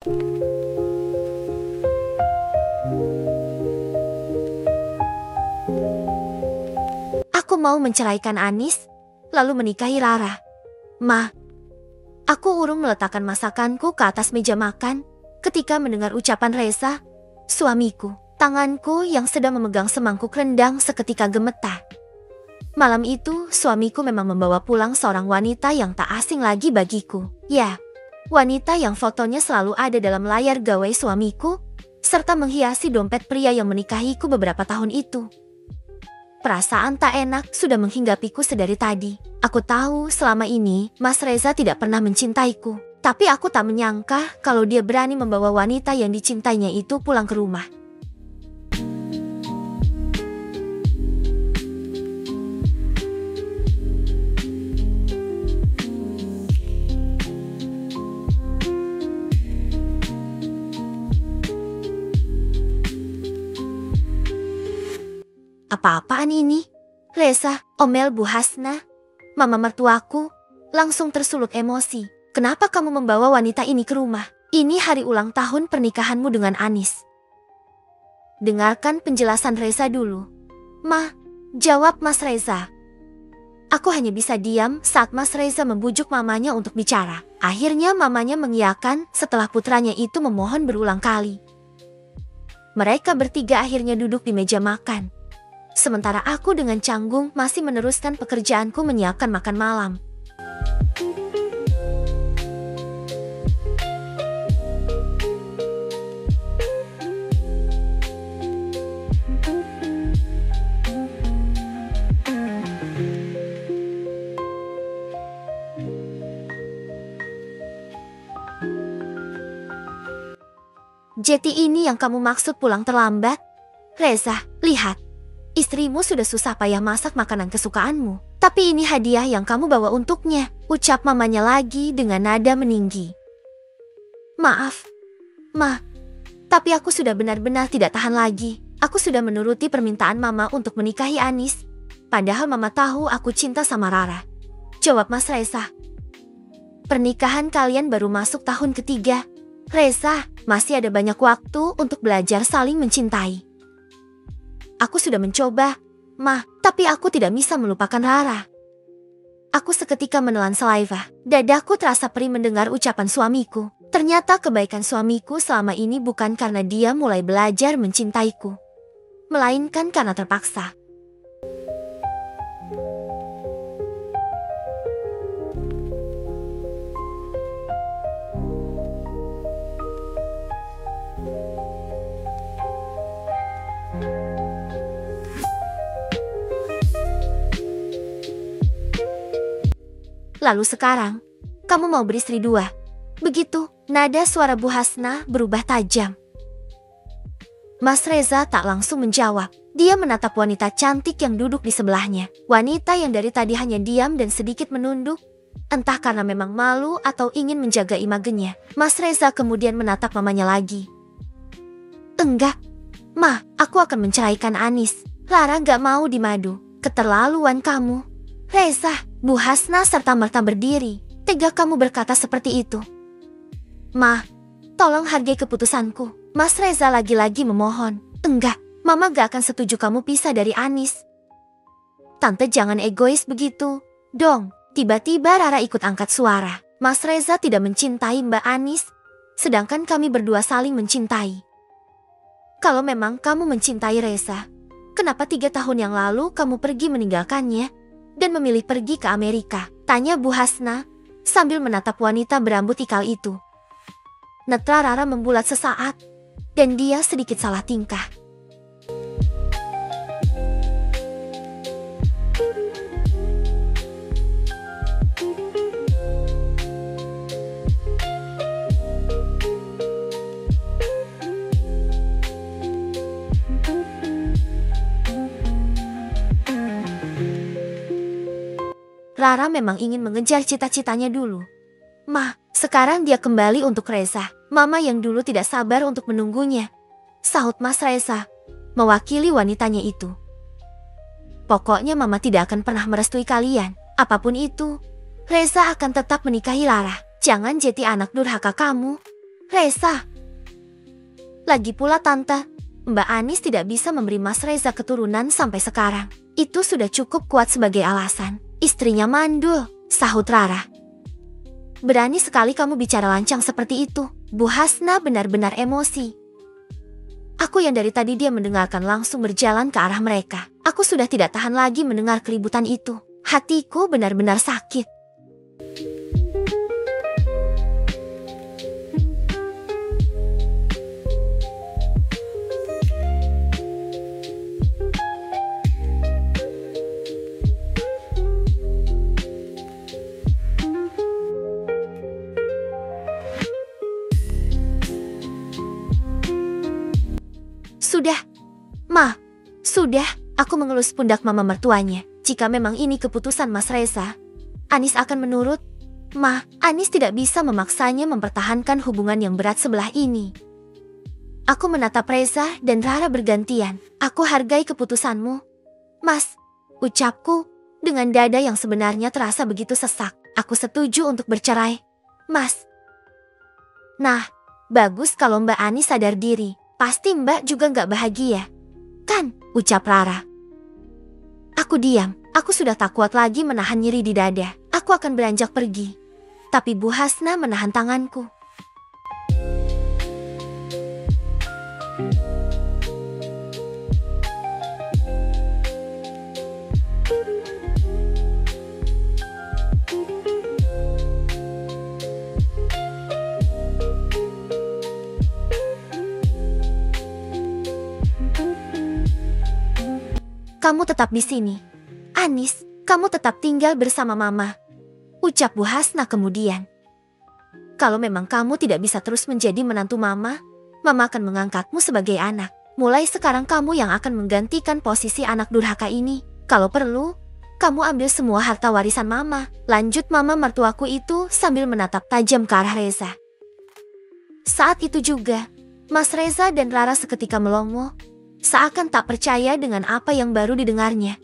Aku mau menceraikan Anis, lalu menikahi Rara. Ma, aku urung meletakkan masakanku ke atas meja makan ketika mendengar ucapan Reza, suamiku. Tanganku yang sedang memegang semangkuk rendang seketika gemetar. Malam itu, suamiku memang membawa pulang seorang wanita yang tak asing lagi bagiku. Ya, wanita yang fotonya selalu ada dalam layar gawai suamiku, serta menghiasi dompet pria yang menikahiku beberapa tahun itu. Perasaan tak enak sudah menghinggapiku sedari tadi. Aku tahu selama ini Mas Reza tidak pernah mencintaiku. Tapi aku tak menyangka kalau dia berani membawa wanita yang dicintainya itu pulang ke rumah. Apa-apaan ini? Reza, omel Bu Hasna. Mama mertuaku langsung tersulut emosi. Kenapa kamu membawa wanita ini ke rumah? Ini hari ulang tahun pernikahanmu dengan Anis. Dengarkan penjelasan Reza dulu. Ma, jawab Mas Reza. Aku hanya bisa diam saat Mas Reza membujuk mamanya untuk bicara. Akhirnya mamanya mengiyakan setelah putranya itu memohon berulang kali. Mereka bertiga akhirnya duduk di meja makan. Sementara aku dengan canggung masih meneruskan pekerjaanku menyiapkan makan malam. Jeti ini yang kamu maksud pulang terlambat? Reza, lihat. Istrimu sudah susah payah masak makanan kesukaanmu. Tapi ini hadiah yang kamu bawa untuknya, ucap mamanya lagi dengan nada meninggi. Maaf, Ma. Tapi aku sudah benar-benar tidak tahan lagi. Aku sudah menuruti permintaan Mama untuk menikahi Anis. Padahal Mama tahu aku cinta sama Rara. Jawab Mas Reza. Pernikahan kalian baru masuk tahun ketiga. Reza, masih ada banyak waktu untuk belajar saling mencintai. Aku sudah mencoba, Ma, tapi aku tidak bisa melupakan Rara. Aku seketika menelan saliva. Dadaku terasa perih mendengar ucapan suamiku. Ternyata kebaikan suamiku selama ini bukan karena dia mulai belajar mencintaiku, melainkan karena terpaksa. Lalu sekarang, kamu mau beristri dua. Begitu, nada suara Bu Hasna berubah tajam. Mas Reza tak langsung menjawab. Dia menatap wanita cantik yang duduk di sebelahnya. Wanita yang dari tadi hanya diam dan sedikit menunduk. Entah karena memang malu atau ingin menjaga imagenya. Mas Reza kemudian menatap mamanya lagi. Enggak, Ma, aku akan menceraikan Anis. Rara gak mau dimadu. Keterlaluan kamu. Reza, Bu Hasna serta-merta berdiri. Tega kamu berkata seperti itu. Ma, tolong hargai keputusanku. Mas Reza lagi-lagi memohon. Enggak, Mama gak akan setuju kamu pisah dari Anis. Tante jangan egois begitu. Dong, tiba-tiba Rara ikut angkat suara. Mas Reza tidak mencintai Mbak Anis, sedangkan kami berdua saling mencintai. Kalau memang kamu mencintai Reza, kenapa 3 tahun yang lalu kamu pergi meninggalkannya dan memilih pergi ke Amerika? Tanya Bu Hasna sambil menatap wanita berambut ikal itu. Netra Rara membulat sesaat dan dia sedikit salah tingkah. Rara memang ingin mengejar cita-citanya dulu. Ma, sekarang dia kembali untuk Reza. Mama yang dulu tidak sabar untuk menunggunya, sahut Mas Reza, mewakili wanitanya itu. Pokoknya Mama tidak akan pernah merestui kalian. Apapun itu, Reza akan tetap menikahi Rara. Jangan jadi anak durhaka kamu. Reza. Lagi pula tante, Mbak Anis tidak bisa memberi Mas Reza keturunan sampai sekarang. Itu sudah cukup kuat sebagai alasan. Istrinya mandul, sahut Rara. Berani sekali kamu bicara lancang seperti itu. Bu Hasna benar-benar emosi. Aku yang dari tadi dia mendengarkan langsung berjalan ke arah mereka. Aku sudah tidak tahan lagi mendengar keributan itu. Hatiku benar-benar sakit. Sudah, Ma. Sudah, aku mengelus pundak mama mertuanya. Jika memang ini keputusan Mas Reza, Anis akan menurut. Ma, Anis tidak bisa memaksanya mempertahankan hubungan yang berat sebelah ini. Aku menatap Reza dan Rara bergantian. Aku hargai keputusanmu, Mas. Ucapku dengan dada yang sebenarnya terasa begitu sesak. Aku setuju untuk bercerai, Mas. Nah, bagus kalau Mbak Anis sadar diri. Pasti Mbak juga nggak bahagia, kan? Ucap Rara. Aku diam. Aku sudah tak kuat lagi menahan nyeri di dada. Aku akan beranjak pergi. Tapi Bu Hasna menahan tanganku. Kamu tetap di sini. Anis, kamu tetap tinggal bersama Mama. Ucap Bu Hasna kemudian. Kalau memang kamu tidak bisa terus menjadi menantu Mama, Mama akan mengangkatmu sebagai anak. Mulai sekarang kamu yang akan menggantikan posisi anak durhaka ini. Kalau perlu, kamu ambil semua harta warisan Mama. Lanjut Mama mertuaku itu sambil menatap tajam ke arah Reza. Saat itu juga, Mas Reza dan Rara seketika melongo. Seakan tak percaya dengan apa yang baru didengarnya.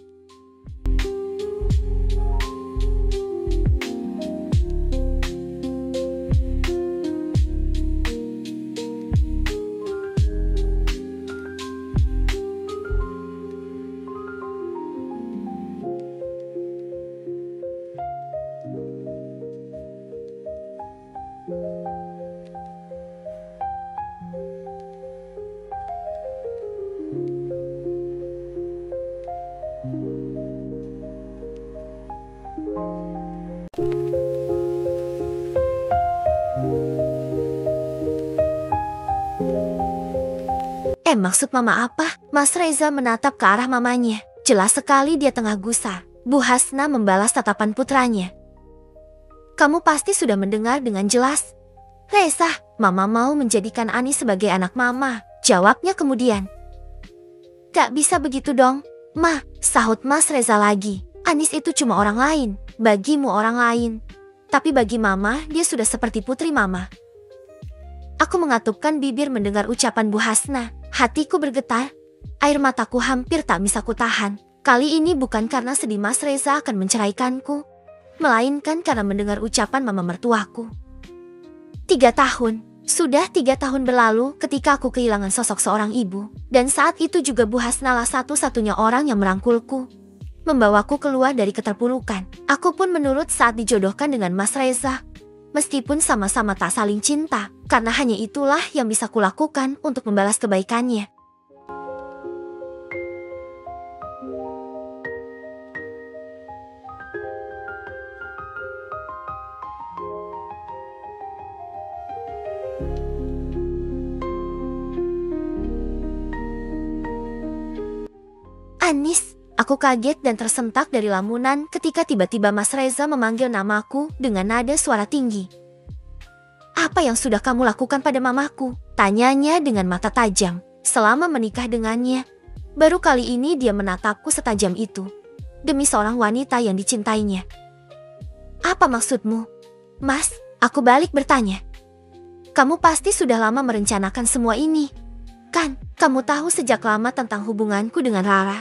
Maksud Mama apa? Mas Reza menatap ke arah mamanya. Jelas sekali dia tengah gusar. Bu Hasna membalas tatapan putranya. Kamu pasti sudah mendengar dengan jelas. Reza, Mama mau menjadikan Anis sebagai anak Mama. Jawabnya kemudian. Gak bisa begitu dong, Ma, sahut Mas Reza lagi. Anis itu cuma orang lain. Bagimu orang lain. Tapi bagi Mama, dia sudah seperti putri Mama. Aku mengatupkan bibir mendengar ucapan Bu Hasna. Hatiku bergetar. Air mataku hampir tak bisa kutahan. Kali ini bukan karena sedih Mas Reza akan menceraikanku, melainkan karena mendengar ucapan mama mertuaku. 3 tahun. Sudah 3 tahun berlalu ketika aku kehilangan sosok seorang ibu. Dan saat itu juga Bu Hasna lah satu-satunya orang yang merangkulku, membawaku keluar dari keterpurukan. Aku pun menurut saat dijodohkan dengan Mas Reza. Meskipun sama-sama tak saling cinta, karena hanya itulah yang bisa kulakukan untuk membalas kebaikannya. Anis, aku kaget dan tersentak dari lamunan ketika tiba-tiba Mas Reza memanggil namaku dengan nada suara tinggi. Apa yang sudah kamu lakukan pada mamaku? Tanyanya dengan mata tajam. Selama menikah dengannya, baru kali ini dia menatapku setajam itu. Demi seorang wanita yang dicintainya. Apa maksudmu? Mas, aku balik bertanya. Kamu pasti sudah lama merencanakan semua ini. Kan, kamu tahu sejak lama tentang hubunganku dengan Rara.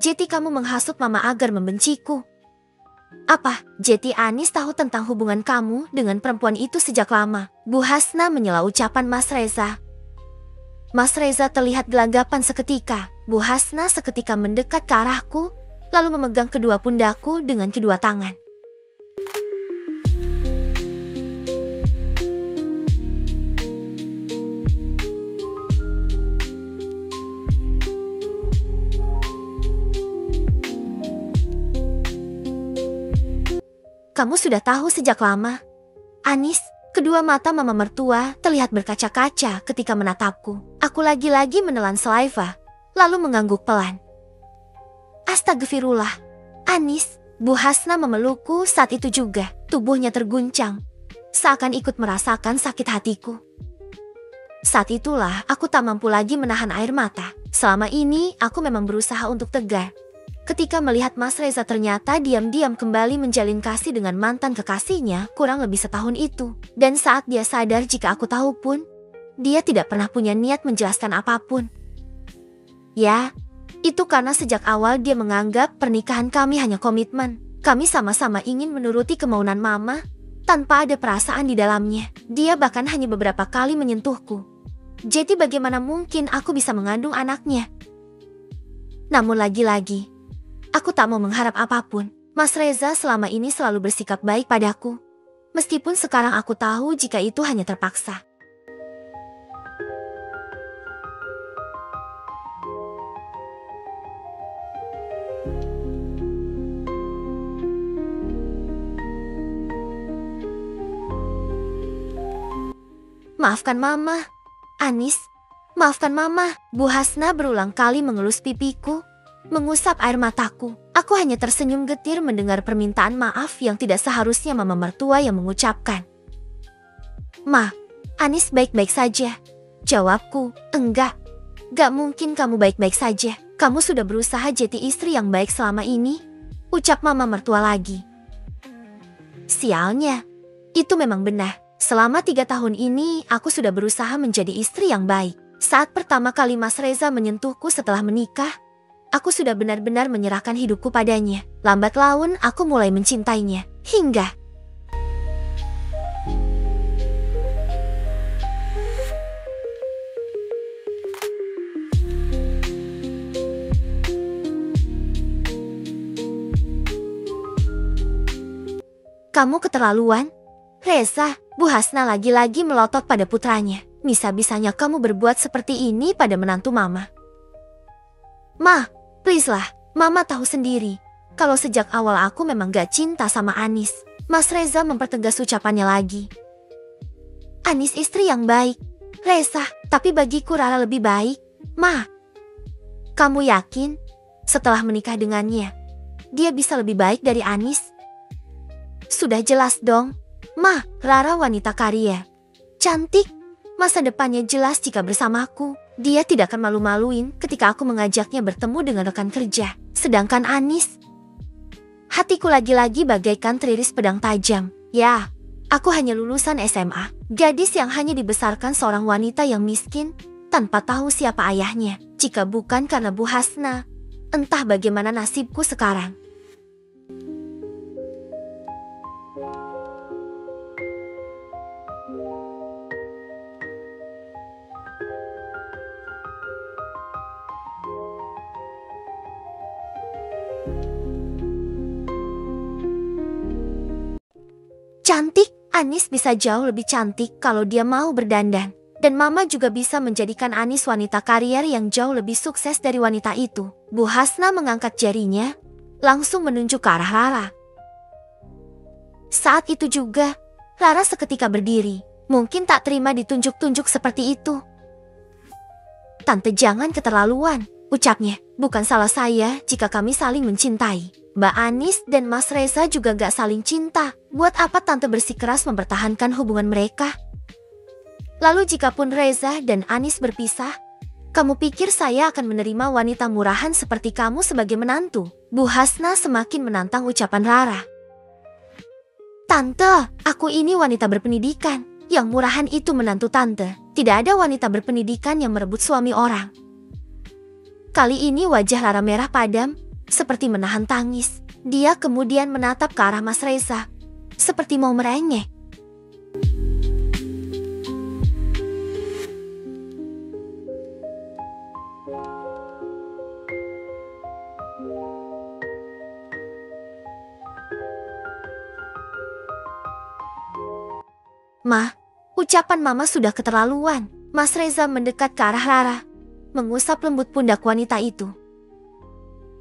Jadi kamu menghasut Mama agar membenciku. Apa, jadi Anis tahu tentang hubungan kamu dengan perempuan itu sejak lama? Bu Hasna menyela ucapan Mas Reza. Mas Reza terlihat gelagapan seketika. Bu Hasna seketika mendekat ke arahku, lalu memegang kedua pundakku dengan kedua tangan. Kamu sudah tahu sejak lama? Anis, kedua mata mama mertua terlihat berkaca-kaca ketika menatapku. Aku lagi-lagi menelan saliva, lalu mengangguk pelan. Astagfirullah. Anis, Bu Hasna memelukku saat itu juga. Tubuhnya terguncang, seakan ikut merasakan sakit hatiku. Saat itulah aku tak mampu lagi menahan air mata. Selama ini aku memang berusaha untuk tegar. Ketika melihat Mas Reza ternyata diam-diam kembali menjalin kasih dengan mantan kekasihnya kurang lebih setahun itu. Dan saat dia sadar jika aku tahu pun, dia tidak pernah punya niat menjelaskan apapun. Ya, itu karena sejak awal dia menganggap pernikahan kami hanya komitmen. Kami sama-sama ingin menuruti kemauan mama, tanpa ada perasaan di dalamnya. Dia bahkan hanya beberapa kali menyentuhku. Jadi bagaimana mungkin aku bisa mengandung anaknya? Namun lagi-lagi, aku tak mau mengharap apapun. Mas Reza selama ini selalu bersikap baik padaku. Meskipun sekarang aku tahu jika itu hanya terpaksa. Maafkan Mama. Anis, maafkan Mama. Bu Hasna berulang kali mengelus pipiku, mengusap air mataku. Aku hanya tersenyum getir mendengar permintaan maaf yang tidak seharusnya mama mertua yang mengucapkan. Ma, Anis baik-baik saja. Jawabku, enggak. Gak mungkin kamu baik-baik saja. Kamu sudah berusaha jadi istri yang baik selama ini, ucap mama mertua lagi. Sialnya, itu memang benar. Selama 3 tahun ini, aku sudah berusaha menjadi istri yang baik. Saat pertama kali Mas Reza menyentuhku setelah menikah, aku sudah benar-benar menyerahkan hidupku padanya. Lambat laun aku mulai mencintainya. Hingga kamu keterlaluan, Reza. Bu Hasna lagi-lagi melotot pada putranya. Bisa-bisanya kamu berbuat seperti ini pada menantu mama. Ma, please lah, mama tahu sendiri. Kalau sejak awal aku memang gak cinta sama Anis. Mas Reza mempertegas ucapannya lagi. Anis istri yang baik, Reza, tapi bagiku Rara lebih baik. Ma, kamu yakin setelah menikah dengannya, dia bisa lebih baik dari Anis? Sudah jelas dong. Ma, Rara wanita kaya, cantik, masa depannya jelas jika bersamaku. Dia tidak akan malu-maluin ketika aku mengajaknya bertemu dengan rekan kerja. Sedangkan Anis, hatiku lagi-lagi bagaikan teriris pedang tajam. Ya, aku hanya lulusan SMA, gadis yang hanya dibesarkan seorang wanita yang miskin, tanpa tahu siapa ayahnya. Jika bukan karena Bu Hasna, entah bagaimana nasibku sekarang. Cantik, Anis bisa jauh lebih cantik kalau dia mau berdandan. Dan mama juga bisa menjadikan Anis wanita karier yang jauh lebih sukses dari wanita itu. Bu Hasna mengangkat jarinya, langsung menunjuk ke arah Rara. Saat itu juga, Rara seketika berdiri. Mungkin tak terima ditunjuk-tunjuk seperti itu. Tante jangan keterlaluan, ucapnya. Bukan salah saya jika kami saling mencintai. Mbak Anis dan Mas Reza juga gak saling cinta. Buat apa tante bersikeras mempertahankan hubungan mereka? Lalu jikapun Reza dan Anis berpisah, kamu pikir saya akan menerima wanita murahan seperti kamu sebagai menantu? Bu Hasna semakin menantang ucapan Rara. Tante, aku ini wanita berpendidikan. Yang murahan itu menantu tante. Tidak ada wanita berpendidikan yang merebut suami orang. Kali ini wajah Rara merah padam, seperti menahan tangis. Dia kemudian menatap ke arah Mas Reza, seperti mau merengek. "Ma, ucapan Mama sudah keterlaluan." Mas Reza mendekat ke arah Rara, mengusap lembut pundak wanita itu.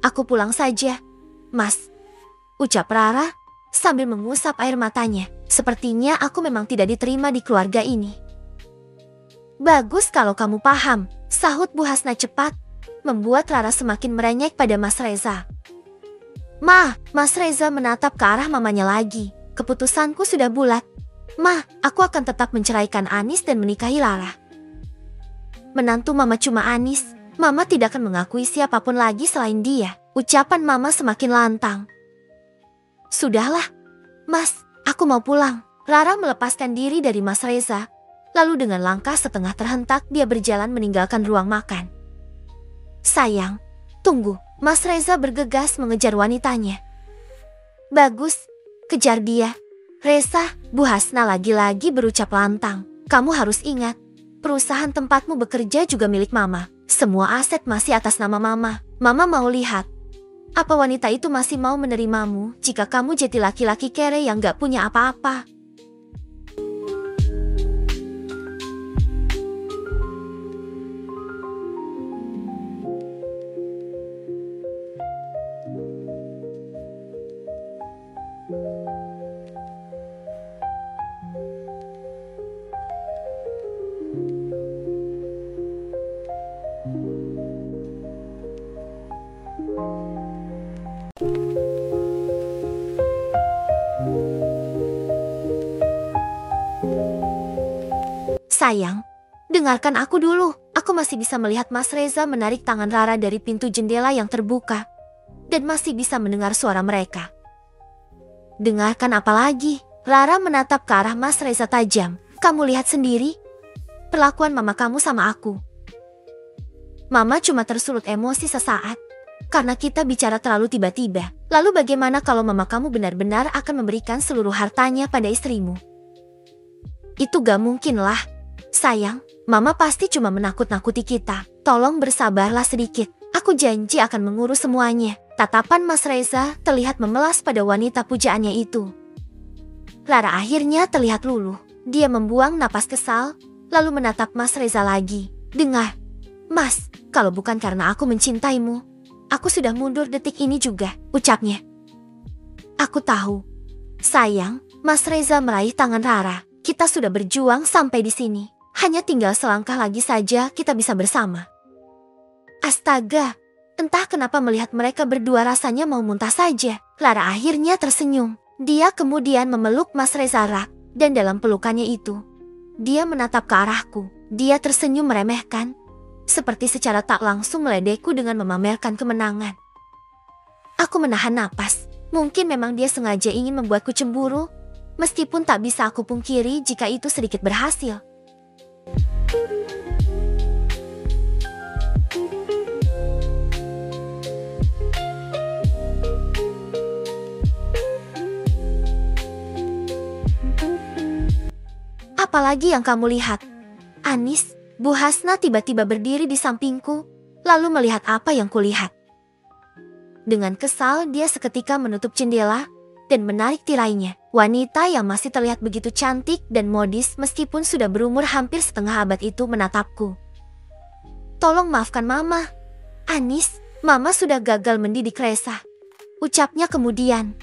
"Aku pulang saja, Mas," ucap Rara sambil mengusap air matanya. "Sepertinya aku memang tidak diterima di keluarga ini." "Bagus kalau kamu paham," sahut Bu Hasna cepat, membuat Rara semakin merengek pada Mas Reza. "Ma," Mas Reza menatap ke arah mamanya lagi. "Keputusanku sudah bulat. Ma, aku akan tetap menceraikan Anis dan menikahi Rara. Menantu Mama cuma Anis. Mama tidak akan mengakui siapapun lagi selain dia." Ucapan Mama semakin lantang. "Sudahlah, Mas, aku mau pulang." Rara melepaskan diri dari Mas Reza, lalu dengan langkah setengah terhentak dia berjalan meninggalkan ruang makan. "Sayang, tunggu." Mas Reza bergegas mengejar wanitanya. "Bagus, kejar dia." "Reza," Bu Hasna lagi-lagi berucap lantang. "Kamu harus ingat, perusahaan tempatmu bekerja juga milik Mama. Semua aset masih atas nama Mama. Mama mau lihat, apa wanita itu masih mau menerimamu jika kamu jadi laki-laki kere yang gak punya apa-apa?" "Sayang, dengarkan aku dulu." Aku masih bisa melihat Mas Reza menarik tangan Rara dari pintu jendela yang terbuka, dan masih bisa mendengar suara mereka. "Dengarkan apa lagi?" Rara menatap ke arah Mas Reza tajam. "Kamu lihat sendiri perlakuan Mama kamu sama aku. Mama cuma tersulut emosi sesaat karena kita bicara terlalu tiba-tiba. Lalu bagaimana kalau Mama kamu benar-benar akan memberikan seluruh hartanya pada istrimu? Itu gak mungkin lah. Sayang, Mama pasti cuma menakut-nakuti kita. Tolong bersabarlah sedikit. Aku janji akan mengurus semuanya." Tatapan Mas Reza terlihat memelas pada wanita pujaannya itu. Rara akhirnya terlihat luluh. Dia membuang napas kesal, lalu menatap Mas Reza lagi. "Dengar, Mas, kalau bukan karena aku mencintaimu, aku sudah mundur detik ini juga," ucapnya. "Aku tahu." "Sayang," Mas Reza meraih tangan Rara. "Kita sudah berjuang sampai di sini. Hanya tinggal selangkah lagi saja kita bisa bersama." Astaga, entah kenapa melihat mereka berdua rasanya mau muntah saja. Rara akhirnya tersenyum. Dia kemudian memeluk Mas Reza erat, dan dalam pelukannya itu, dia menatap ke arahku. Dia tersenyum meremehkan, seperti secara tak langsung meledekku dengan memamerkan kemenangan. Aku menahan napas. Mungkin memang dia sengaja ingin membuatku cemburu, meskipun tak bisa aku pungkiri jika itu sedikit berhasil. "Apalagi yang kamu lihat, Anis?" Bu Hasna tiba-tiba berdiri di sampingku, lalu melihat apa yang kulihat. Dengan kesal dia seketika menutup jendela dan menarik tirainya. Wanita yang masih terlihat begitu cantik dan modis meskipun sudah berumur hampir setengah abad itu menatapku. "Tolong maafkan Mama, Anis. Mama sudah gagal mendidik Reza," ucapnya kemudian.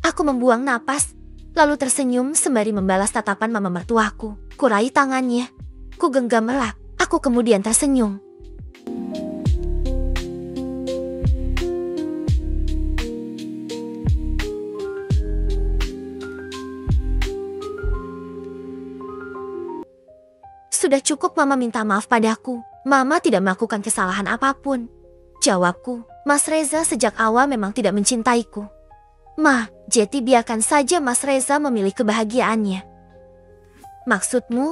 Aku membuang napas, lalu tersenyum sembari membalas tatapan Mama mertuaku. Kurai tangannya, ku genggam erat. Aku kemudian tersenyum. "Sudah cukup Mama minta maaf padaku. Mama tidak melakukan kesalahan apapun," jawabku. "Mas Reza sejak awal memang tidak mencintaiku. Ma, jadi biarkan saja Mas Reza memilih kebahagiaannya." "Maksudmu,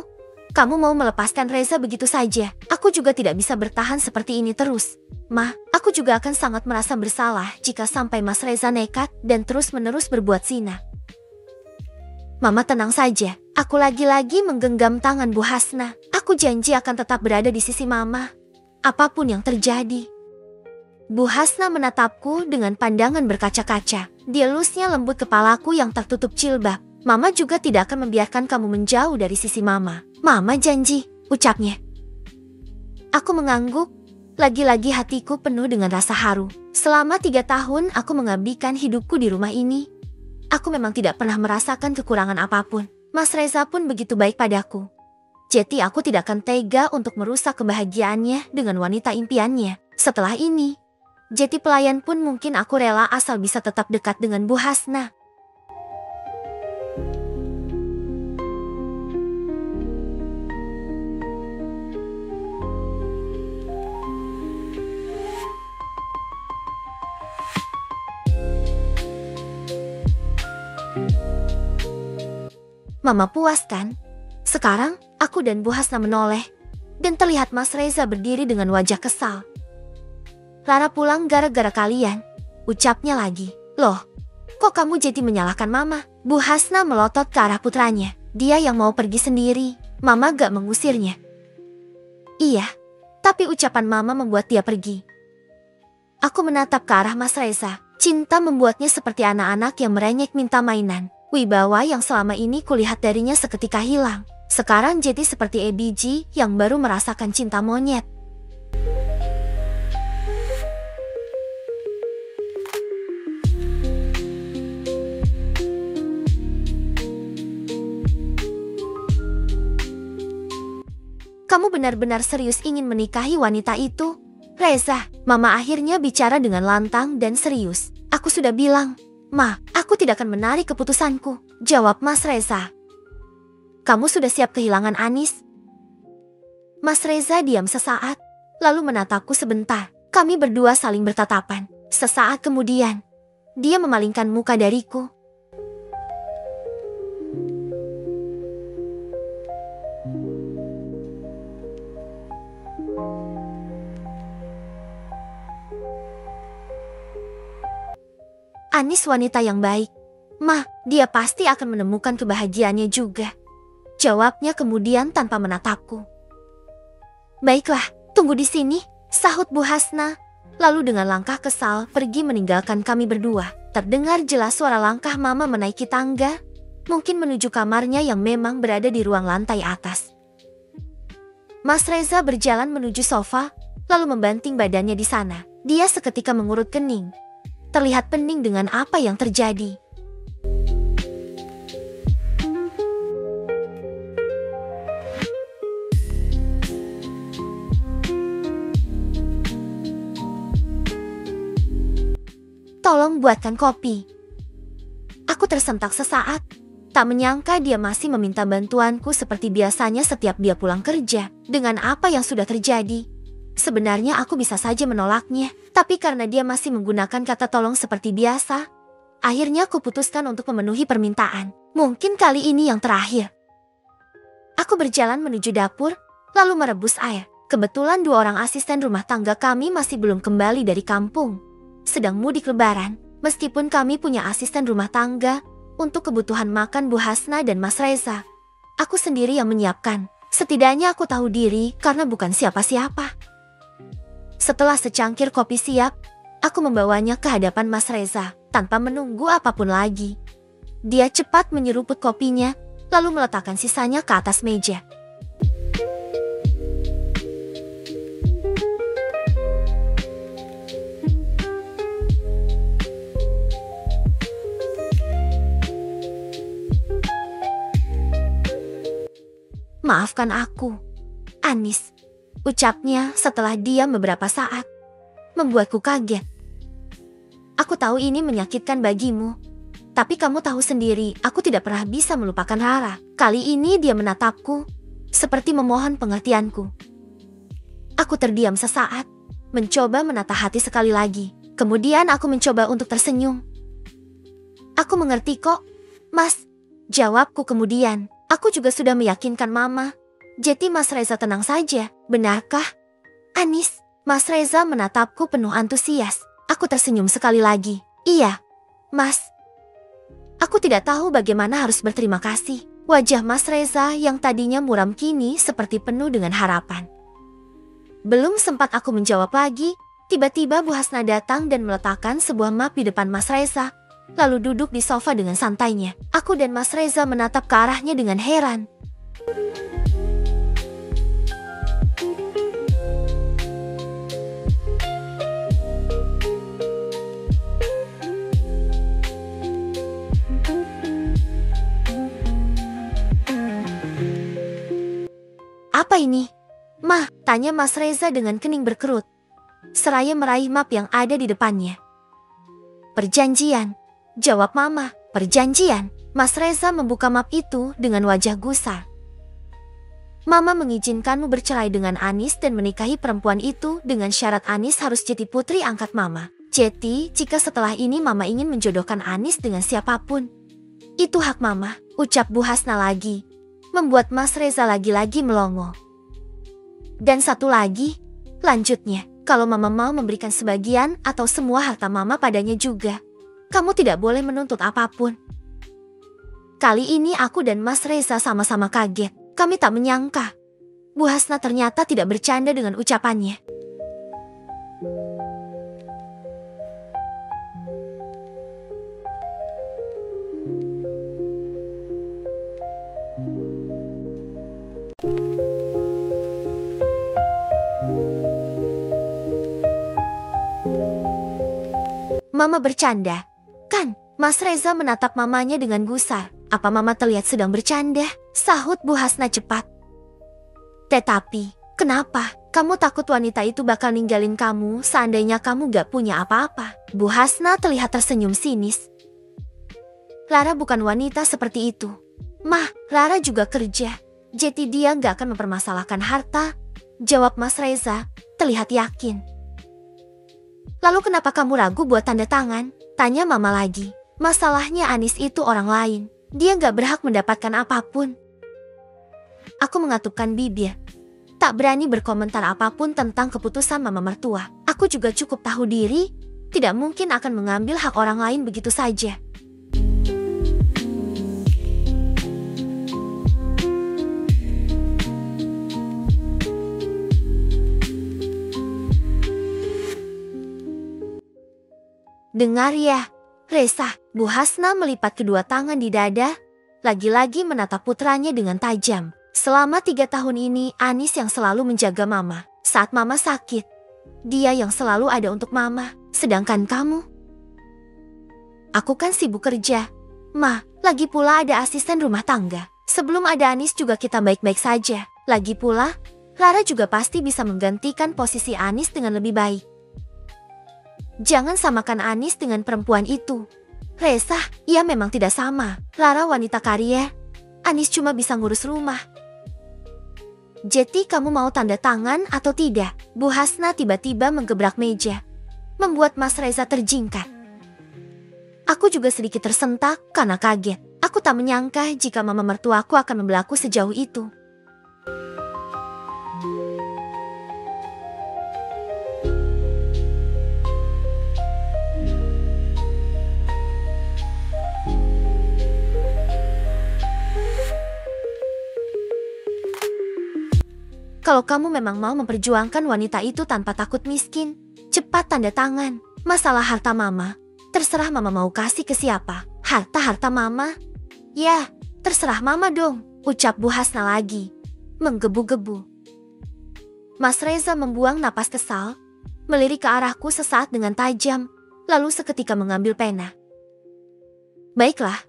kamu mau melepaskan Reza begitu saja?" "Aku juga tidak bisa bertahan seperti ini terus. Ma, Aku juga akan sangat merasa bersalah jika sampai Mas Reza nekat dan terus-menerus berbuat zina. Mama tenang saja, aku lagi-lagi menggenggam tangan Bu Hasna. Aku janji akan tetap berada di sisi Mama, apapun yang terjadi. Bu Hasna menatapku dengan pandangan berkaca-kaca. Dielusnya lembut kepalaku yang tertutup jilbab. Mama juga tidak akan membiarkan kamu menjauh dari sisi Mama. Mama janji, ucapnya. Aku mengangguk. Lagi-lagi hatiku penuh dengan rasa haru. Selama 3 tahun aku mengabdikan hidupku di rumah ini. Aku memang tidak pernah merasakan kekurangan apapun. Mas Reza pun begitu baik padaku. Jadi aku tidak akan tega untuk merusak kebahagiaannya dengan wanita impiannya. Setelah ini, jadi pelayan pun mungkin aku rela asal bisa tetap dekat dengan Bu Hasna. Mama puas kan? Sekarang aku dan Bu Hasna menoleh dan terlihat Mas Reza berdiri dengan wajah kesal. Rara pulang gara-gara kalian, ucapnya lagi. Loh, kok kamu jadi menyalahkan Mama? Bu Hasna melotot ke arah putranya. Dia yang mau pergi sendiri, Mama gak mengusirnya. Iya, tapi ucapan Mama membuat dia pergi. Aku menatap ke arah Mas Reza. Cinta membuatnya seperti anak-anak yang merengek minta mainan. Wibawa yang selama ini kulihat darinya seketika hilang. Sekarang jadi seperti ABG yang baru merasakan cinta monyet. Kamu benar-benar serius ingin menikahi wanita itu? Reza, Mama akhirnya bicara dengan lantang dan serius. Aku sudah bilang, Ma, aku tidak akan menarik keputusanku, jawab Mas Reza. Kamu sudah siap kehilangan Anis? Mas Reza diam sesaat, lalu menatapku sebentar. Kami berdua saling bertatapan. Sesaat kemudian, dia memalingkan muka dariku. Anis wanita yang baik. Ma, dia pasti akan menemukan kebahagiaannya juga. Jawabnya kemudian tanpa menatapku. Baiklah, tunggu di sini, sahut Bu Hasna. Lalu dengan langkah kesal pergi meninggalkan kami berdua. Terdengar jelas suara langkah Mama menaiki tangga, mungkin menuju kamarnya yang memang berada di ruang lantai atas. Mas Reza berjalan menuju sofa, lalu membanting badannya di sana. Dia seketika mengurut kening. Terlihat pening dengan apa yang terjadi. Tolong buatkan kopi. Aku tersentak sesaat. Tak menyangka dia masih meminta bantuanku seperti biasanya setiap dia pulang kerja. Dengan apa yang sudah terjadi, sebenarnya aku bisa saja menolaknya. Tapi karena dia masih menggunakan kata tolong seperti biasa, akhirnya aku putuskan untuk memenuhi permintaan. Mungkin kali ini yang terakhir. Aku berjalan menuju dapur, lalu merebus air. Kebetulan 2 orang asisten rumah tangga kami masih belum kembali dari kampung. Sedang mudik lebaran, meskipun kami punya asisten rumah tangga untuk kebutuhan makan Bu Hasna dan Mas Reza. Aku sendiri yang menyiapkan. Setidaknya aku tahu diri karena bukan siapa-siapa. Setelah secangkir kopi siap, aku membawanya ke hadapan Mas Reza tanpa menunggu apapun lagi. Dia cepat menyeruput kopinya, lalu meletakkan sisanya ke atas meja. Maafkan aku, Anis. Ucapnya setelah diam beberapa saat, membuatku kaget. Aku tahu ini menyakitkan bagimu, tapi kamu tahu sendiri aku tidak pernah bisa melupakan Rara. Kali ini dia menatapku, seperti memohon pengertianku. Aku terdiam sesaat, mencoba menata hati sekali lagi. Kemudian aku mencoba untuk tersenyum. Aku mengerti kok, Mas, jawabku kemudian. Aku juga sudah meyakinkan Mama. Jadi Mas Reza tenang saja, benarkah? Anis, Mas Reza menatapku penuh antusias. Aku tersenyum sekali lagi. Iya, Mas. Aku tidak tahu bagaimana harus berterima kasih. Wajah Mas Reza yang tadinya muram kini seperti penuh dengan harapan. Belum sempat aku menjawab lagi, tiba-tiba Bu Hasna datang dan meletakkan sebuah map di depan Mas Reza, lalu duduk di sofa dengan santainya. Aku dan Mas Reza menatap ke arahnya dengan heran. Apa ini? Mah, tanya Mas Reza dengan kening berkerut, seraya meraih map yang ada di depannya. Perjanjian, jawab Mama. Perjanjian. Mas Reza membuka map itu dengan wajah gusar. Mama mengizinkanmu bercerai dengan Anis dan menikahi perempuan itu dengan syarat Anis harus jadi putri angkat Mama. Jadi, jika setelah ini Mama ingin menjodohkan Anis dengan siapapun, itu hak Mama, ucap Bu Hasna lagi, membuat Mas Reza lagi-lagi melongo. Dan satu lagi, lanjutnya, kalau Mama mau memberikan sebagian atau semua harta Mama padanya juga, kamu tidak boleh menuntut apapun. Kali ini aku dan Mas Reza sama-sama kaget. Kami tak menyangka Bu Hasna ternyata tidak bercanda dengan ucapannya. Mama bercanda, kan? Mas Reza menatap mamanya dengan gusar. Apa Mama terlihat sedang bercanda? Sahut Bu Hasna cepat. Tetapi, kenapa? Kamu takut wanita itu bakal ninggalin kamu seandainya kamu gak punya apa-apa? Bu Hasna terlihat tersenyum sinis. Lara bukan wanita seperti itu. Mah, Lara juga kerja. Jadi dia gak akan mempermasalahkan harta, jawab Mas Reza, terlihat yakin. Lalu kenapa kamu ragu buat tanda tangan? Tanya Mama lagi. Masalahnya Anis itu orang lain. Dia gak berhak mendapatkan apapun. Aku mengatupkan bibir. Tak berani berkomentar apapun tentang keputusan Mama mertua. Aku juga cukup tahu diri, tidak mungkin akan mengambil hak orang lain begitu saja. Dengar ya, Reza. Bu Hasna melipat kedua tangan di dada, lagi-lagi menatap putranya dengan tajam. Selama 3 tahun ini, Anis yang selalu menjaga Mama. Saat Mama sakit, dia yang selalu ada untuk Mama. Sedangkan kamu? Aku kan sibuk kerja. Ma, lagi pula ada asisten rumah tangga. Sebelum ada Anis juga kita baik-baik saja. Lagi pula, Lara juga pasti bisa menggantikan posisi Anis dengan lebih baik. Jangan samakan Anis dengan perempuan itu. Reza, ia memang tidak sama. Lara wanita kaya. Anis cuma bisa ngurus rumah. Jadi kamu mau tanda tangan atau tidak? Bu Hasna tiba-tiba menggebrak meja, membuat Mas Reza terjingkat. Aku juga sedikit tersentak karena kaget. Aku tak menyangka jika Mama mertuaku akan membelaku sejauh itu. Kalau kamu memang mau memperjuangkan wanita itu tanpa takut miskin, cepat tanda tangan. Masalah harta Mama, terserah Mama mau kasih ke siapa. Harta Mama? Ya, terserah Mama dong, ucap Bu Hasna lagi, menggebu-gebu. Mas Reza membuang napas kesal, melirik ke arahku sesaat dengan tajam, lalu seketika mengambil pena. Baiklah,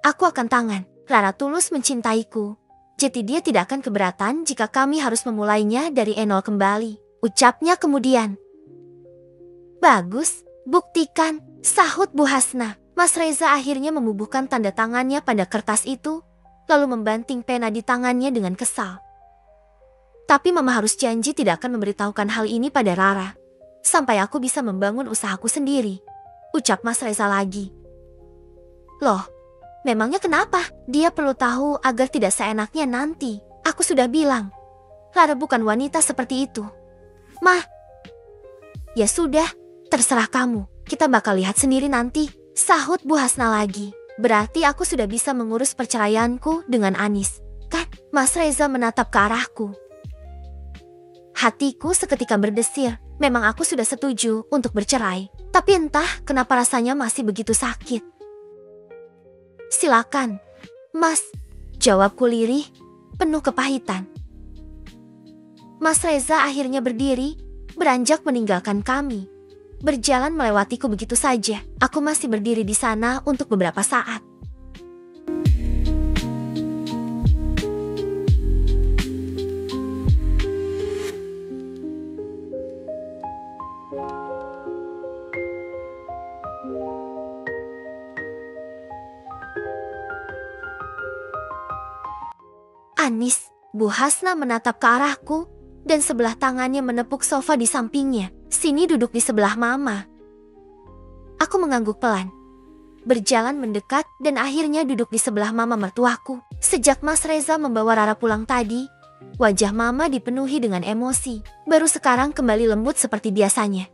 aku akan tangan. Lara tulus mencintaiku. Jadi dia tidak akan keberatan jika kami harus memulainya dari nol kembali, ucapnya kemudian. Bagus, buktikan, sahut Bu Hasna. Mas Reza akhirnya membubuhkan tanda tangannya pada kertas itu, lalu membanting pena di tangannya dengan kesal. Tapi Mama harus janji tidak akan memberitahukan hal ini pada Rara, sampai aku bisa membangun usahaku sendiri, ucap Mas Reza lagi. Loh, memangnya kenapa? Dia perlu tahu agar tidak seenaknya nanti. Aku sudah bilang, Lara bukan wanita seperti itu. Mah, Ya sudah, terserah kamu. Kita bakal lihat sendiri nanti, sahut Bu Hasna lagi. Berarti aku sudah bisa mengurus perceraianku dengan Anis, kan? Mas Reza menatap ke arahku. Hatiku seketika berdesir. Memang aku sudah setuju untuk bercerai. Tapi entah kenapa rasanya masih begitu sakit. Silakan, Mas. Jawabku lirih, penuh kepahitan. Mas Reza akhirnya berdiri, beranjak meninggalkan kami. Berjalan melewatiku begitu saja. Aku masih berdiri di sana untuk beberapa saat. Anis, Bu Hasna menatap ke arahku dan sebelah tangannya menepuk sofa di sampingnya. Sini duduk di sebelah Mama. Aku mengangguk pelan. Berjalan mendekat dan akhirnya duduk di sebelah Mama mertuaku. Sejak Mas Reza membawa Rara pulang tadi, wajah Mama dipenuhi dengan emosi. Baru sekarang kembali lembut seperti biasanya.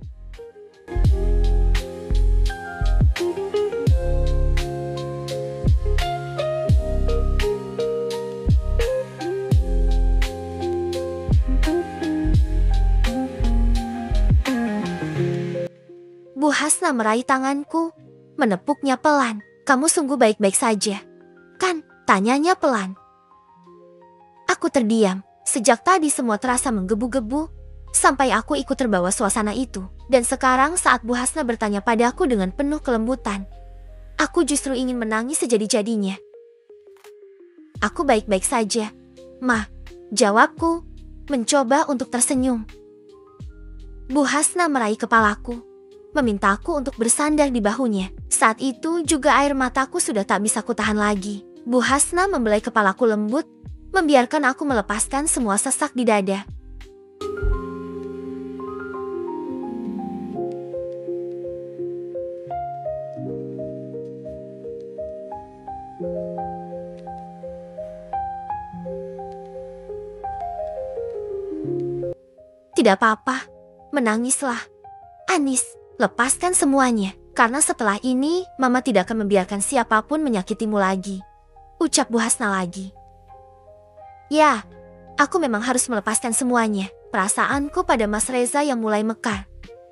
Bu Hasna meraih tanganku, menepuknya pelan. Kamu sungguh baik-baik saja, kan? Tanyanya pelan. Aku terdiam. Sejak tadi semua terasa menggebu-gebu, sampai aku ikut terbawa suasana itu. Dan sekarang saat Bu Hasna bertanya padaku dengan penuh kelembutan, aku justru ingin menangis sejadi-jadinya. Aku baik-baik saja, Ma. Jawabku, mencoba untuk tersenyum. Bu Hasna meraih kepalaku, memintaku untuk bersandar di bahunya. Saat itu juga air mataku sudah tak bisa kutahan lagi. Bu Hasna membelai kepalaku lembut, membiarkan aku melepaskan semua sesak di dada. Tidak apa-apa, menangislah. Anis, lepaskan semuanya, karena setelah ini Mama tidak akan membiarkan siapapun menyakitimu lagi. Ucap Bu Hasna lagi. Ya, aku memang harus melepaskan semuanya. Perasaanku pada Mas Reza yang mulai mekar.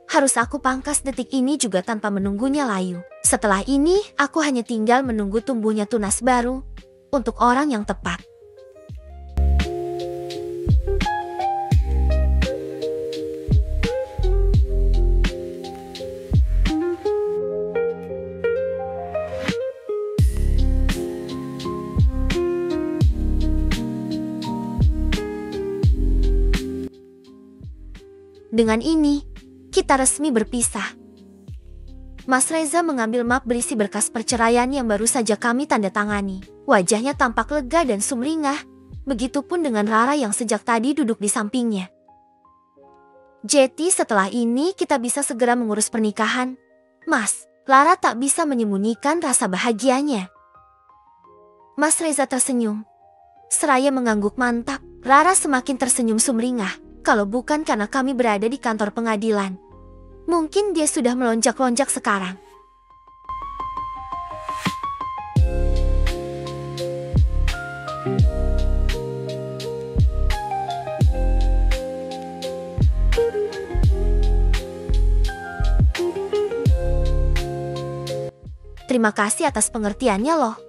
Harus aku pangkas detik ini juga tanpa menunggunya layu. Setelah ini, aku hanya tinggal menunggu tumbuhnya tunas baru untuk orang yang tepat. Dengan ini, kita resmi berpisah. Mas Reza mengambil map berisi berkas perceraian yang baru saja kami tanda tangani. Wajahnya tampak lega dan sumringah, begitupun dengan Rara yang sejak tadi duduk di sampingnya. Jadi setelah ini kita bisa segera mengurus pernikahan. Mas, Rara tak bisa menyembunyikan rasa bahagianya. Mas Reza tersenyum. Seraya mengangguk mantap, Rara semakin tersenyum sumringah. Kalau bukan karena kami berada di kantor pengadilan, mungkin dia sudah melonjak-lonjak sekarang. Terima kasih atas pengertiannya loh,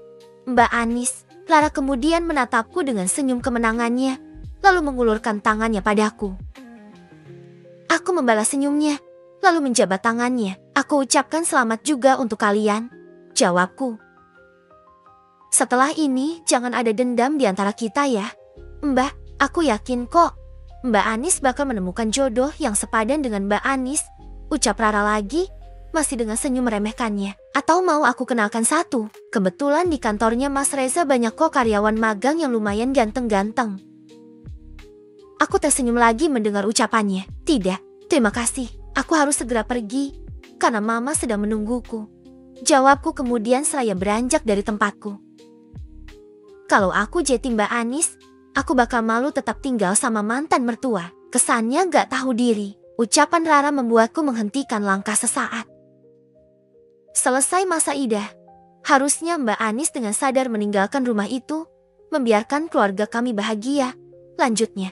Mbak Anis. Rara kemudian menatapku dengan senyum kemenangannya, lalu mengulurkan tangannya padaku. Aku membalas senyumnya, lalu menjabat tangannya. Aku ucapkan selamat juga untuk kalian, jawabku. Setelah ini jangan ada dendam di antara kita ya. Mbak, aku yakin kok Mbak Anis bakal menemukan jodoh yang sepadan dengan Mbak Anis, ucap Rara lagi, masih dengan senyum meremehkannya. Atau mau aku kenalkan satu? Kebetulan di kantornya Mas Reza banyak kok karyawan magang yang lumayan ganteng-ganteng. Aku tersenyum lagi mendengar ucapannya. Tidak, terima kasih. Aku harus segera pergi, karena Mama sedang menungguku. Jawabku kemudian seraya beranjak dari tempatku. Kalau aku jadi Mbak Anis, aku bakal malu tetap tinggal sama mantan mertua. Kesannya gak tahu diri. Ucapan Rara membuatku menghentikan langkah sesaat. Selesai masa idah, harusnya Mbak Anis dengan sadar meninggalkan rumah itu, membiarkan keluarga kami bahagia, lanjutnya.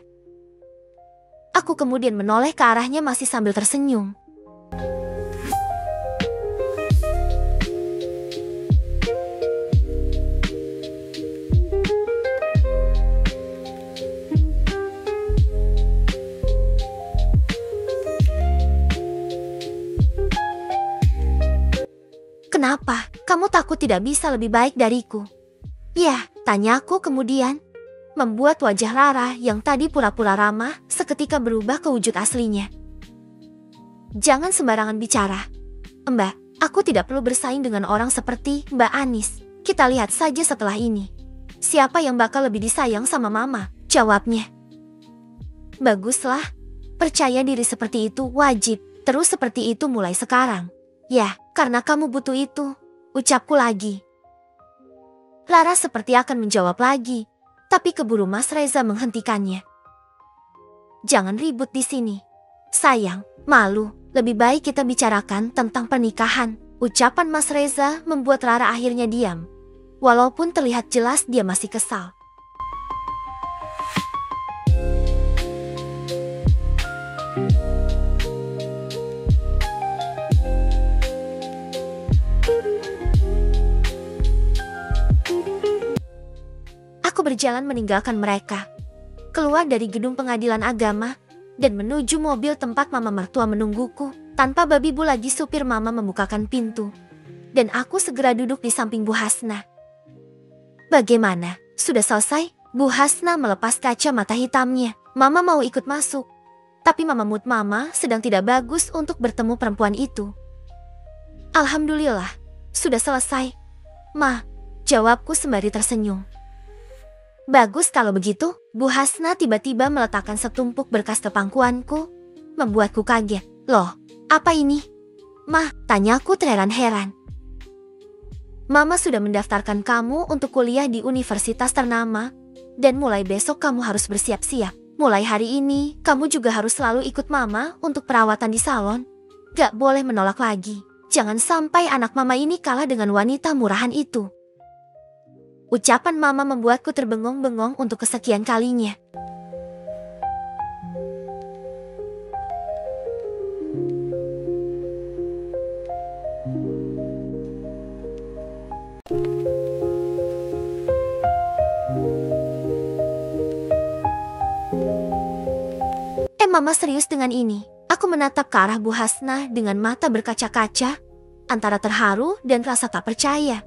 Aku kemudian menoleh ke arahnya masih sambil tersenyum. Kenapa? Kamu takut tidak bisa lebih baik dariku? Ya, tanyaku kemudian. Membuat wajah Rara yang tadi pura-pura ramah seketika berubah ke wujud aslinya. Jangan sembarangan bicara. Mbak, aku tidak perlu bersaing dengan orang seperti Mbak Anis. Kita lihat saja setelah ini. Siapa yang bakal lebih disayang sama Mama? Jawabnya. Baguslah. Percaya diri seperti itu wajib. Terus seperti itu mulai sekarang. Ya, karena kamu butuh itu. Ucapku lagi. Rara seperti akan menjawab lagi. Tapi keburu Mas Reza menghentikannya. Jangan ribut di sini. Sayang, malu. Lebih baik kita bicarakan tentang pernikahan. Ucapan Mas Reza membuat Rara akhirnya diam. Walaupun terlihat jelas dia masih kesal. Aku berjalan meninggalkan mereka, keluar dari gedung pengadilan agama, dan menuju mobil tempat Mama mertua menungguku. Tanpa babi bu lagi supir Mama membukakan pintu, dan aku segera duduk di samping Bu Hasna. Bagaimana? Sudah selesai? Bu Hasna melepas kaca mata hitamnya. Mama mau ikut masuk, tapi mood Mama sedang tidak bagus untuk bertemu perempuan itu. Alhamdulillah, sudah selesai. Ma, jawabku sembari tersenyum. Bagus kalau begitu. Bu Hasna tiba-tiba meletakkan setumpuk berkas ke pangkuanku, membuatku kaget. Loh, apa ini? Mah, tanyaku terheran-heran. Mama sudah mendaftarkan kamu untuk kuliah di universitas ternama, dan mulai besok kamu harus bersiap-siap. Mulai hari ini, kamu juga harus selalu ikut Mama untuk perawatan di salon. Gak boleh menolak lagi. Jangan sampai anak Mama ini kalah dengan wanita murahan itu. Ucapan Mama membuatku terbengong-bengong untuk kesekian kalinya. Mama serius dengan ini. Aku menatap ke arah Bu Hasna dengan mata berkaca-kaca, antara terharu dan rasa tak percaya.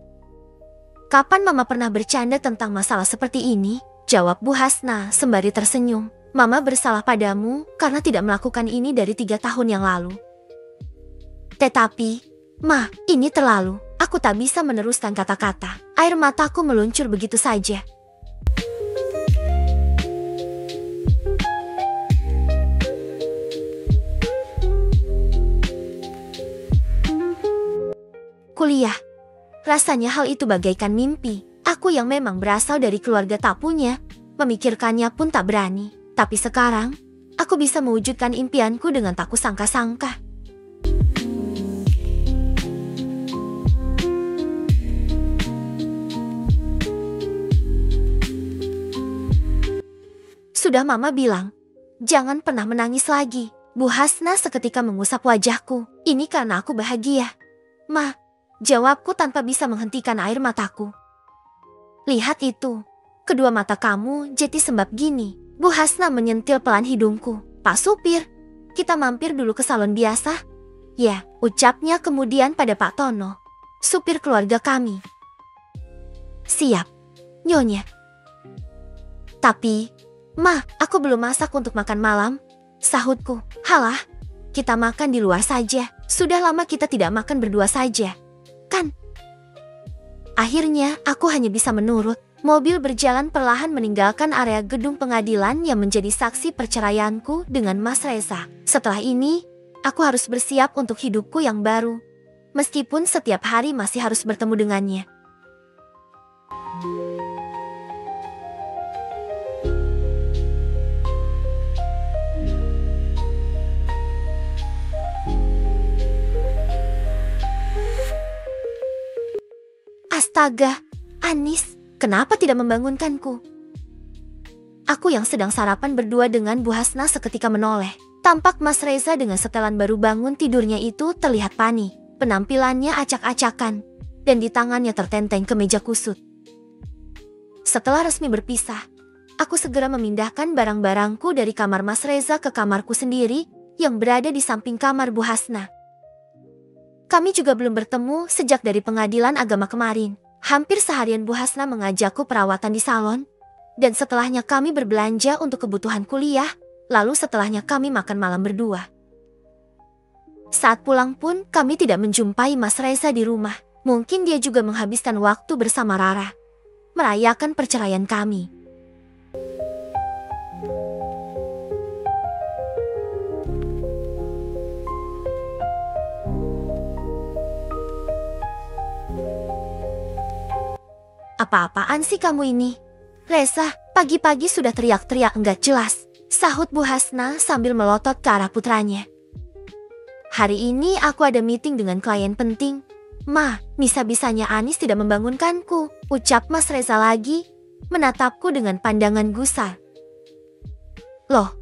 Kapan Mama pernah bercanda tentang masalah seperti ini? Jawab Bu Hasna sembari tersenyum. Mama bersalah padamu karena tidak melakukan ini dari 3 tahun yang lalu. Tetapi, Ma, ini terlalu. Aku tak bisa meneruskan kata-kata. Air mataku meluncur begitu saja. Kuliah. Rasanya hal itu bagaikan mimpi. Aku yang memang berasal dari keluarga tak punya, memikirkannya pun tak berani. Tapi sekarang, aku bisa mewujudkan impianku dengan tak kusangka-sangka. Sudah Mama bilang, jangan pernah menangis lagi. Bu Hasna seketika mengusap wajahku. Ini karena aku bahagia. Ma, jawabku tanpa bisa menghentikan air mataku. Lihat itu, kedua mata kamu jadi sembab gini. Bu Hasna menyentil pelan hidungku. Pak supir, kita mampir dulu ke salon biasa. Ya, ucapnya kemudian pada Pak Tono, supir keluarga kami. Siap, Nyonya. Tapi, Ma, aku belum masak untuk makan malam. Sahutku. Halah, kita makan di luar saja. Sudah lama kita tidak makan berdua saja. Kan? Akhirnya, aku hanya bisa menurut. Mobil berjalan perlahan meninggalkan area gedung pengadilan yang menjadi saksi perceraianku dengan Mas Reza. Setelah ini, aku harus bersiap untuk hidupku yang baru. Meskipun setiap hari masih harus bertemu dengannya. Astaga, Anis, kenapa tidak membangunkanku? Aku yang sedang sarapan berdua dengan Bu Hasna seketika menoleh. Tampak Mas Reza dengan setelan baru bangun tidurnya itu terlihat panik. Penampilannya acak-acakan, dan di tangannya tertenteng kemeja kusut. Setelah resmi berpisah, aku segera memindahkan barang-barangku dari kamar Mas Reza ke kamarku sendiri yang berada di samping kamar Bu Hasna. Kami juga belum bertemu sejak dari pengadilan agama kemarin. Hampir seharian Bu Hasna mengajakku perawatan di salon, dan setelahnya kami berbelanja untuk kebutuhan kuliah, lalu setelahnya kami makan malam berdua. Saat pulang pun kami tidak menjumpai Mas Reza di rumah. Mungkin dia juga menghabiskan waktu bersama Rara, merayakan perceraian kami. Apa-apaan sih kamu ini? Reza, pagi-pagi sudah teriak-teriak enggak jelas, sahut Bu Hasna sambil melotot ke arah putranya. Hari ini aku ada meeting dengan klien penting. Ma, bisa-bisanya Anis tidak membangunkanku, ucap Mas Reza lagi, menatapku dengan pandangan gusar. Loh,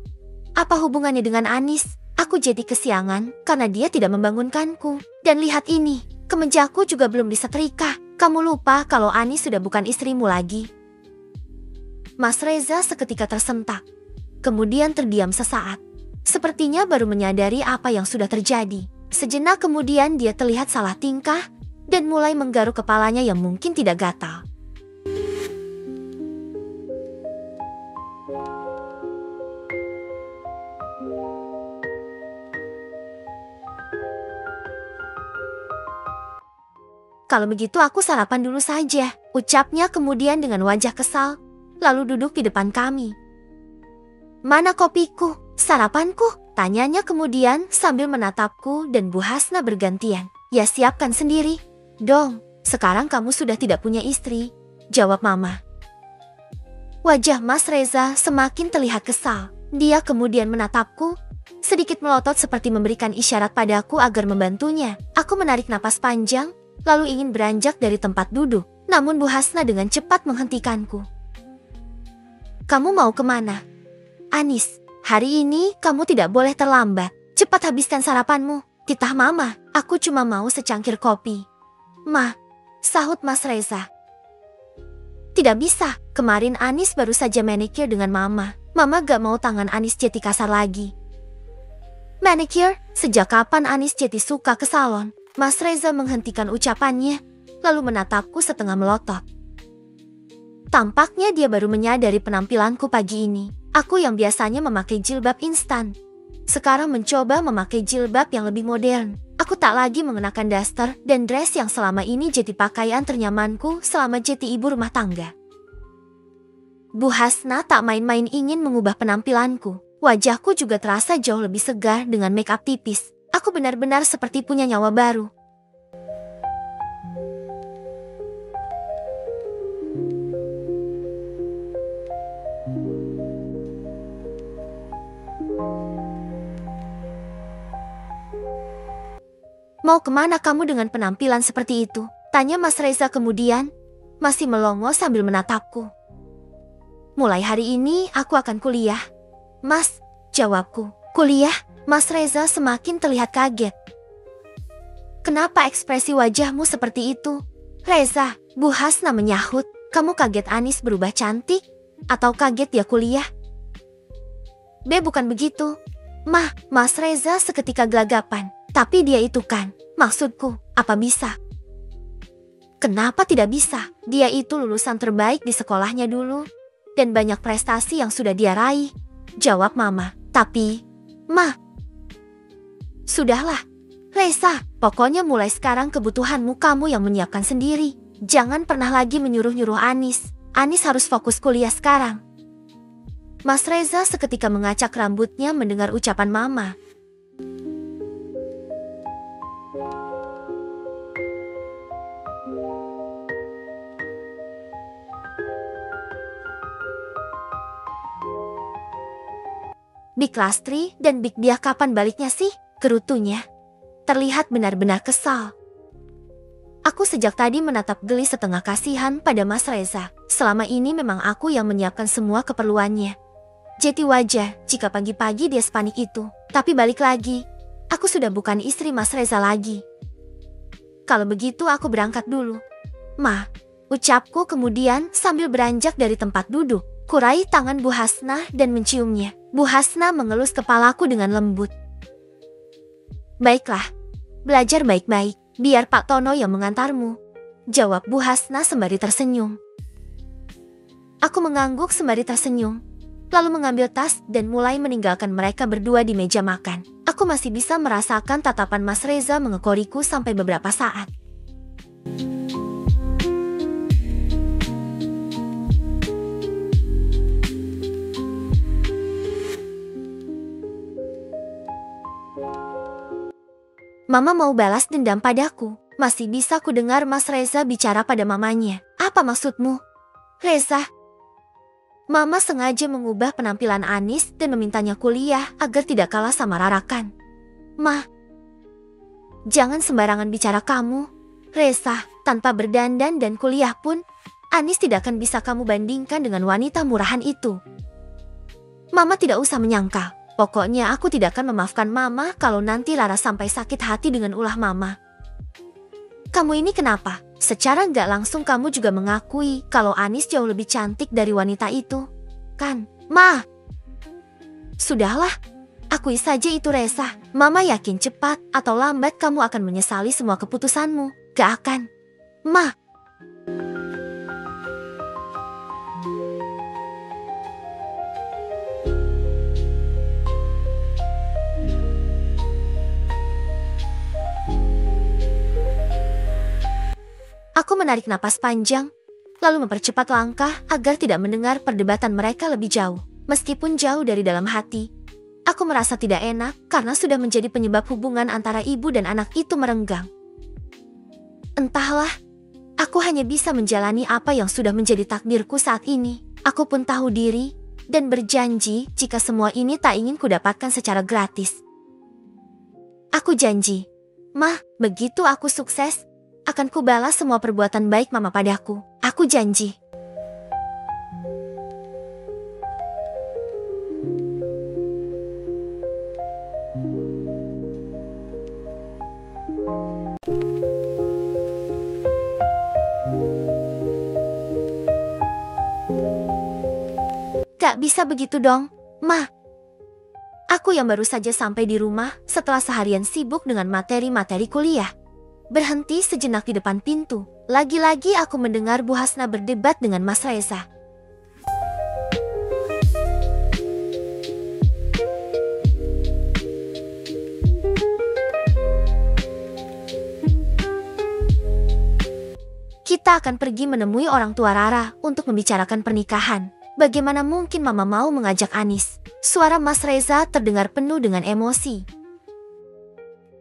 apa hubungannya dengan Anis? Aku jadi kesiangan karena dia tidak membangunkanku. Dan lihat ini, kemejaku juga belum disetrika. Kamu lupa kalau Anis sudah bukan istrimu lagi. Mas Reza seketika tersentak, kemudian terdiam sesaat. Sepertinya baru menyadari apa yang sudah terjadi. Sejenak kemudian dia terlihat salah tingkah dan mulai menggaruk kepalanya yang mungkin tidak gatal. Kalau begitu aku sarapan dulu saja, ucapnya kemudian dengan wajah kesal, lalu duduk di depan kami. Mana kopiku? Sarapanku? Tanyanya kemudian sambil menatapku dan Bu Hasna bergantian. Ya siapkan sendiri. Dong, sekarang kamu sudah tidak punya istri, jawab Mama. Wajah Mas Reza semakin terlihat kesal. Dia kemudian menatapku, sedikit melotot seperti memberikan isyarat padaku agar membantunya. Aku menarik napas panjang, lalu ingin beranjak dari tempat duduk. Namun Bu Hasna dengan cepat menghentikanku. Kamu mau kemana? Anis, hari ini kamu tidak boleh terlambat. Cepat habiskan sarapanmu. Titah Mama, aku cuma mau secangkir kopi. Ma, sahut Mas Reza. Tidak bisa, kemarin Anis baru saja manicure dengan Mama. Mama gak mau tangan Anis Jeti kasar lagi. Manicure? Sejak kapan Anis Jeti suka ke salon? Mas Reza menghentikan ucapannya, lalu menatapku setengah melotot. Tampaknya dia baru menyadari penampilanku pagi ini. Aku yang biasanya memakai jilbab instan, sekarang mencoba memakai jilbab yang lebih modern. Aku tak lagi mengenakan daster dan dress yang selama ini jadi pakaian ternyamanku selama jadi ibu rumah tangga. Bu Hasna tak main-main ingin mengubah penampilanku. Wajahku juga terasa jauh lebih segar dengan make up tipis. Aku benar-benar seperti punya nyawa baru. Mau kemana kamu dengan penampilan seperti itu? Tanya Mas Reza kemudian, masih melongo sambil menatapku. Mulai hari ini aku akan kuliah. Mas, jawabku. Kuliah? Mas Reza semakin terlihat kaget. Kenapa ekspresi wajahmu seperti itu? Reza, Bu Hasna menyahut. Kamu kaget Anis berubah cantik? Atau kaget dia kuliah? Bukan begitu. Mas Reza seketika gelagapan. Tapi dia itu kan, maksudku, apa bisa? Kenapa tidak bisa? Dia itu lulusan terbaik di sekolahnya dulu, dan banyak prestasi yang sudah dia raih, jawab Mama. Tapi, sudahlah, Reza, pokoknya mulai sekarang kebutuhanmu kamu yang menyiapkan sendiri. Jangan pernah lagi menyuruh-nyuruh Anis. Anis harus fokus kuliah sekarang. Mas Reza seketika mengacak rambutnya mendengar ucapan Mama. Big Lastri dan Big Dia kapan baliknya sih? Gerutunya terlihat benar-benar kesal. Aku sejak tadi menatap geli setengah kasihan pada Mas Reza. Selama ini memang aku yang menyiapkan semua keperluannya. Jadi wajar jika pagi-pagi dia sepanik itu. Tapi balik lagi, aku sudah bukan istri Mas Reza lagi. Kalau begitu aku berangkat dulu. Ma, ucapku kemudian sambil beranjak dari tempat duduk. Kurai tangan Bu Hasnah dan menciumnya. Bu Hasnah mengelus kepalaku dengan lembut. Baiklah, belajar baik-baik. Biar Pak Tono yang mengantarmu, jawab Bu Hasnah sembari tersenyum. Aku mengangguk sembari tersenyum, lalu mengambil tas dan mulai meninggalkan mereka berdua di meja makan. Aku masih bisa merasakan tatapan Mas Reza mengekoriku sampai beberapa saat. Mama mau balas dendam padaku. Masih bisa ku dengar Mas Reza bicara pada mamanya. Apa maksudmu, Reza? Mama sengaja mengubah penampilan Anis dan memintanya kuliah agar tidak kalah sama Rarakan. Ma, jangan sembarangan bicara kamu, Reza. Tanpa berdandan dan kuliah pun, Anis tidak akan bisa kamu bandingkan dengan wanita murahan itu. Mama tidak usah menyangkal. Pokoknya aku tidak akan memaafkan Mama kalau nanti Rara sampai sakit hati dengan ulah Mama. Kamu ini kenapa? Secara nggak langsung kamu juga mengakui kalau Anis jauh lebih cantik dari wanita itu, kan? Ma, sudahlah, akui saja itu Reza. Mama yakin cepat atau lambat kamu akan menyesali semua keputusanmu. Gak akan, Ma. Aku menarik napas panjang, lalu mempercepat langkah agar tidak mendengar perdebatan mereka lebih jauh. Meskipun jauh dari dalam hati, aku merasa tidak enak karena sudah menjadi penyebab hubungan antara ibu dan anak itu merenggang. Entahlah, aku hanya bisa menjalani apa yang sudah menjadi takdirku saat ini. Aku pun tahu diri dan berjanji jika semua ini tak ingin kudapatkan secara gratis. Aku janji, Ma, begitu aku sukses, akan kubalas semua perbuatan baik Mama padaku. Aku janji. Gak bisa begitu dong, Ma. Aku yang baru saja sampai di rumah setelah seharian sibuk dengan materi-materi kuliah. Berhenti sejenak di depan pintu. Lagi-lagi aku mendengar Bu Hasnah berdebat dengan Mas Reza. Kita akan pergi menemui orang tua Rara untuk membicarakan pernikahan. Bagaimana mungkin Mama mau mengajak Anis? Suara Mas Reza terdengar penuh dengan emosi.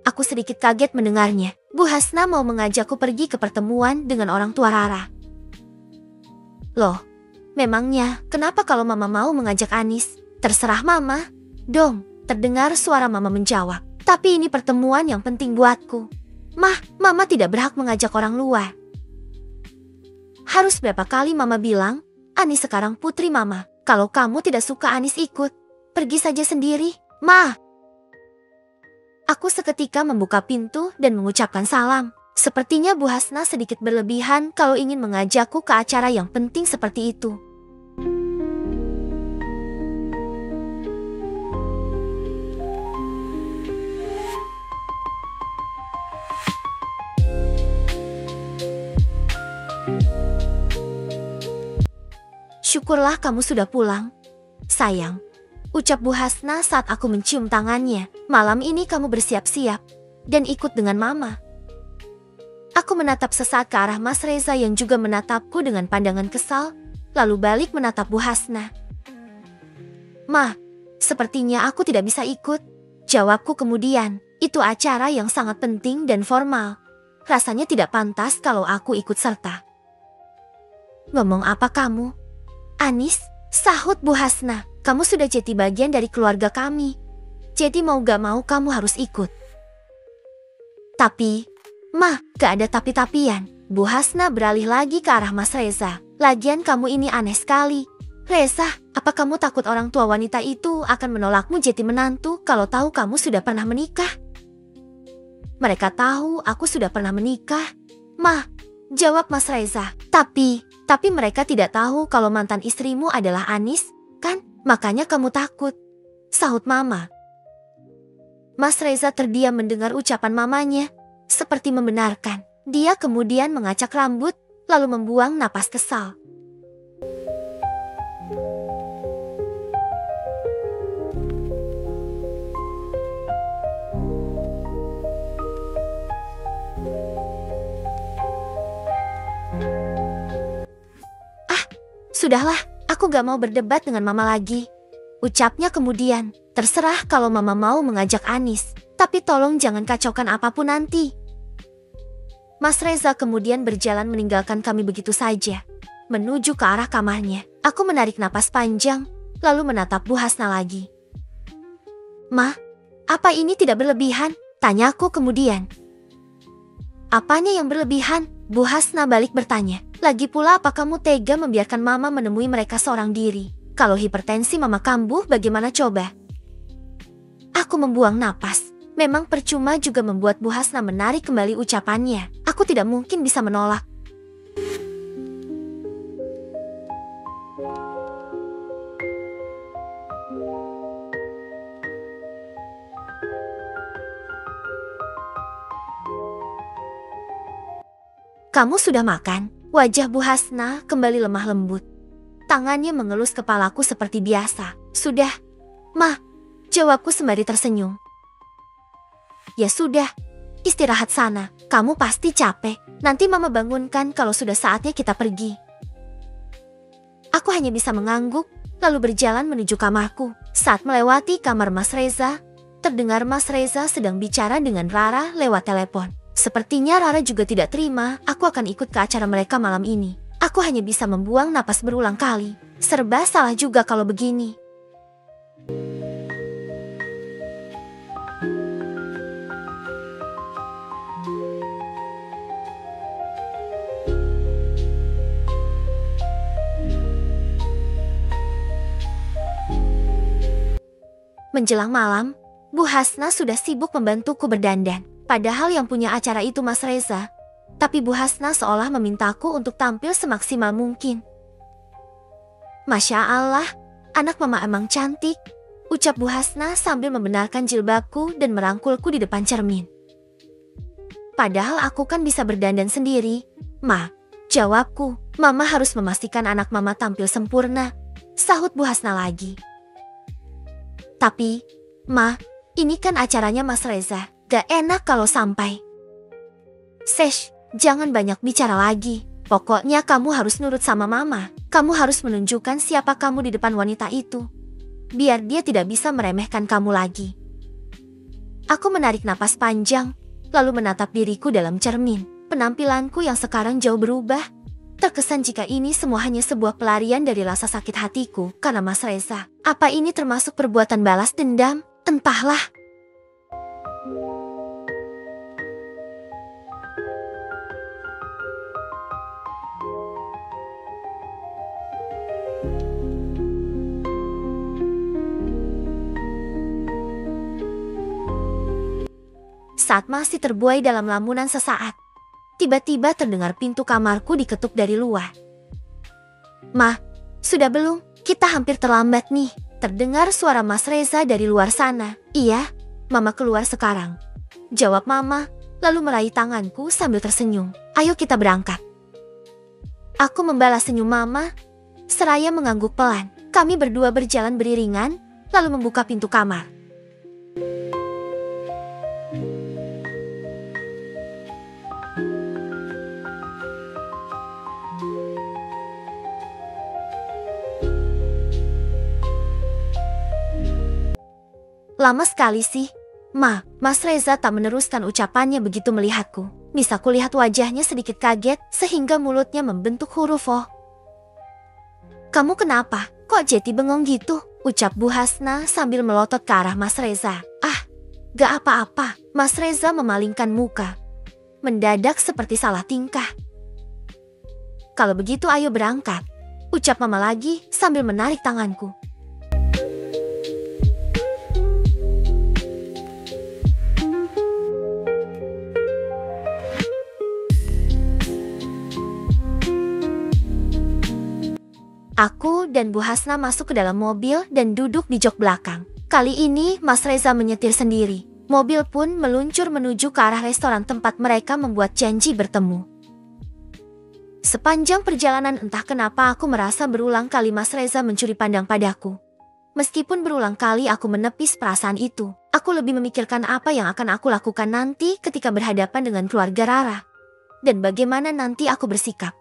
Aku sedikit kaget mendengarnya. Bu Hasnah mau mengajakku pergi ke pertemuan dengan orang tua Rara. Loh, memangnya kenapa kalau Mama mau mengajak Anis? Terserah Mama. Dong, terdengar suara Mama menjawab. Tapi ini pertemuan yang penting buatku. Mah, Mama tidak berhak mengajak orang luar. Harus berapa kali Mama bilang, Anis sekarang putri Mama. Kalau kamu tidak suka Anis ikut, pergi saja sendiri. Ma. Aku seketika membuka pintu dan mengucapkan salam. Sepertinya Bu Hasnah sedikit berlebihan kalau ingin mengajakku ke acara yang penting seperti itu. Syukurlah kamu sudah pulang, sayang. Ucap Bu Hasnah saat aku mencium tangannya. Malam ini kamu bersiap-siap dan ikut dengan Mama. Aku menatap sesaat ke arah Mas Reza yang juga menatapku dengan pandangan kesal, lalu balik menatap Bu Hasnah. Ma, sepertinya aku tidak bisa ikut. Jawabku kemudian. Itu acara yang sangat penting dan formal. Rasanya tidak pantas kalau aku ikut serta. Ngomong apa kamu? Anis, sahut Bu Hasnah. Kamu sudah jadi bagian dari keluarga kami. Jadi mau gak mau kamu harus ikut. Tapi, Mah, gak ada tapi-tapian. Bu Hasna beralih lagi ke arah Mas Reza. Lagian kamu ini aneh sekali. Reza, apa kamu takut orang tua wanita itu akan menolakmu jadi menantu kalau tahu kamu sudah pernah menikah? Mereka tahu aku sudah pernah menikah. Mah, jawab Mas Reza. Tapi mereka tidak tahu kalau mantan istrimu adalah Anis, kan? Makanya kamu takut, sahut Mama. Mas Reza terdiam mendengar ucapan mamanya, seperti membenarkan. Dia kemudian mengacak rambut, lalu membuang napas kesal. Sudahlah, aku gak mau berdebat dengan Mama lagi. Ucapnya kemudian, terserah kalau Mama mau mengajak Anis, tapi tolong jangan kacaukan apapun nanti. Mas Reza kemudian berjalan meninggalkan kami begitu saja, menuju ke arah kamarnya. Aku menarik napas panjang, lalu menatap Bu Hasna lagi. "Ma, apa ini tidak berlebihan?" tanyaku kemudian. "Apanya yang berlebihan?" Bu Hasna balik bertanya. "Lagi pula apa kamu tega membiarkan Mama menemui mereka seorang diri? Kalau hipertensi Mama kambuh bagaimana coba?" Aku membuang napas. Memang percuma juga membuat Bu Hasna menarik kembali ucapannya. Aku tidak mungkin bisa menolak. "Kamu sudah makan?" Wajah Bu Hasna kembali lemah lembut. Tangannya mengelus kepalaku seperti biasa. "Sudah, Ma," jawabku sembari tersenyum. "Ya sudah, istirahat sana. Kamu pasti capek. Nanti Mama bangunkan kalau sudah saatnya kita pergi." Aku hanya bisa mengangguk, lalu berjalan menuju kamarku. Saat melewati kamar Mas Reza, terdengar Mas Reza sedang bicara dengan Rara lewat telepon. Sepertinya Rara juga tidak terima aku akan ikut ke acara mereka malam ini. Aku hanya bisa membuang napas berulang kali. Serba salah juga kalau begini. Menjelang malam, Bu Hasna sudah sibuk membantuku berdandan. Padahal yang punya acara itu Mas Reza. Tapi Bu Hasna seolah memintaku untuk tampil semaksimal mungkin. "Masya Allah, anak Mama emang cantik," ucap Bu Hasna sambil membenarkan jilbabku dan merangkulku di depan cermin. "Padahal aku kan bisa berdandan sendiri." "Ma," jawabku, "Mama harus memastikan anak Mama tampil sempurna," sahut Bu Hasna lagi. "Tapi, Ma, ini kan acaranya Mas Reza. Gak enak kalau sampai." "Sesh, jangan banyak bicara lagi. Pokoknya kamu harus nurut sama Mama. Kamu harus menunjukkan siapa kamu di depan wanita itu. Biar dia tidak bisa meremehkan kamu lagi." Aku menarik napas panjang, lalu menatap diriku dalam cermin. Penampilanku yang sekarang jauh berubah. Terkesan jika ini semua hanya sebuah pelarian dari rasa sakit hatiku karena Mas Reza. Apa ini termasuk perbuatan balas dendam? Entahlah. Saat masih terbuai dalam lamunan sesaat, tiba-tiba terdengar pintu kamarku diketuk dari luar. "Ma, sudah belum? Kita hampir terlambat nih." Terdengar suara Mas Reza dari luar sana. "Iya, Mama keluar sekarang," jawab Mama, lalu meraih tanganku sambil tersenyum. "Ayo kita berangkat." Aku membalas senyum Mama, seraya mengangguk pelan. Kami berdua berjalan beriringan, lalu membuka pintu kamar. "Lama sekali sih, Ma." Mas Reza tak meneruskan ucapannya begitu melihatku. Bisa kulihat wajahnya sedikit kaget sehingga mulutnya membentuk huruf O. "Kamu kenapa? Kok jadi bengong gitu?" ucap Bu Hasna sambil melotot ke arah Mas Reza. "Ah, gak apa-apa." Mas Reza memalingkan muka. mendadak seperti salah tingkah. Kalau begitu ayo berangkat, ucap Mama lagi sambil menarik tanganku. Aku dan Bu Hasna masuk ke dalam mobil dan duduk di jok belakang. Kali ini Mas Reza menyetir sendiri. Mobil pun meluncur menuju ke arah restoran tempat mereka membuat janji bertemu. Sepanjang perjalanan entah kenapa aku merasa berulang kali Mas Reza mencuri pandang padaku. Meskipun berulang kali aku menepis perasaan itu, aku lebih memikirkan apa yang akan aku lakukan nanti ketika berhadapan dengan keluarga Rara. Dan bagaimana nanti aku bersikap.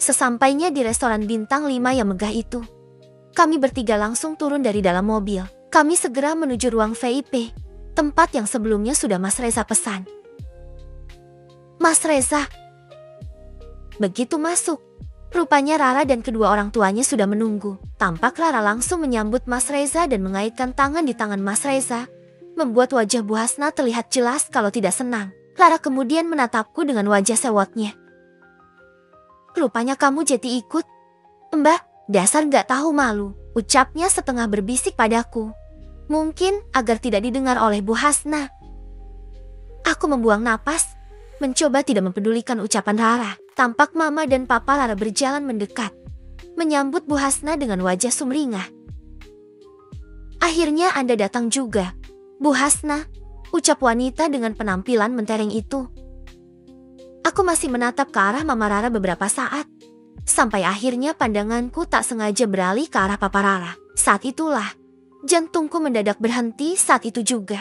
Sesampainya di restoran bintang 5 yang megah itu, kami bertiga langsung turun dari dalam mobil. Kami segera menuju ruang VIP, tempat yang sebelumnya sudah Mas Reza pesan. Mas Reza. Begitu masuk, rupanya Rara dan kedua orang tuanya sudah menunggu. Tampak Rara langsung menyambut Mas Reza dan mengaitkan tangan di tangan Mas Reza, membuat wajah Bu Hasna terlihat jelas kalau tidak senang. Rara kemudian menatapku dengan wajah sewotnya. Rupanya kamu jadi ikut. Mbak, dasar gak tahu malu, ucapnya setengah berbisik padaku. Mungkin agar tidak didengar oleh Bu Hasna. Aku membuang napas, mencoba tidak mempedulikan ucapan Rara. Tampak Mama dan Papa Rara berjalan mendekat, menyambut Bu Hasna dengan wajah sumringah. Akhirnya Anda datang juga, Bu Hasna, ucap wanita dengan penampilan mentereng itu. Aku masih menatap ke arah Mama Rara beberapa saat, sampai akhirnya pandanganku tak sengaja beralih ke arah Papa Rara. Saat itulah, jantungku mendadak berhenti saat itu juga.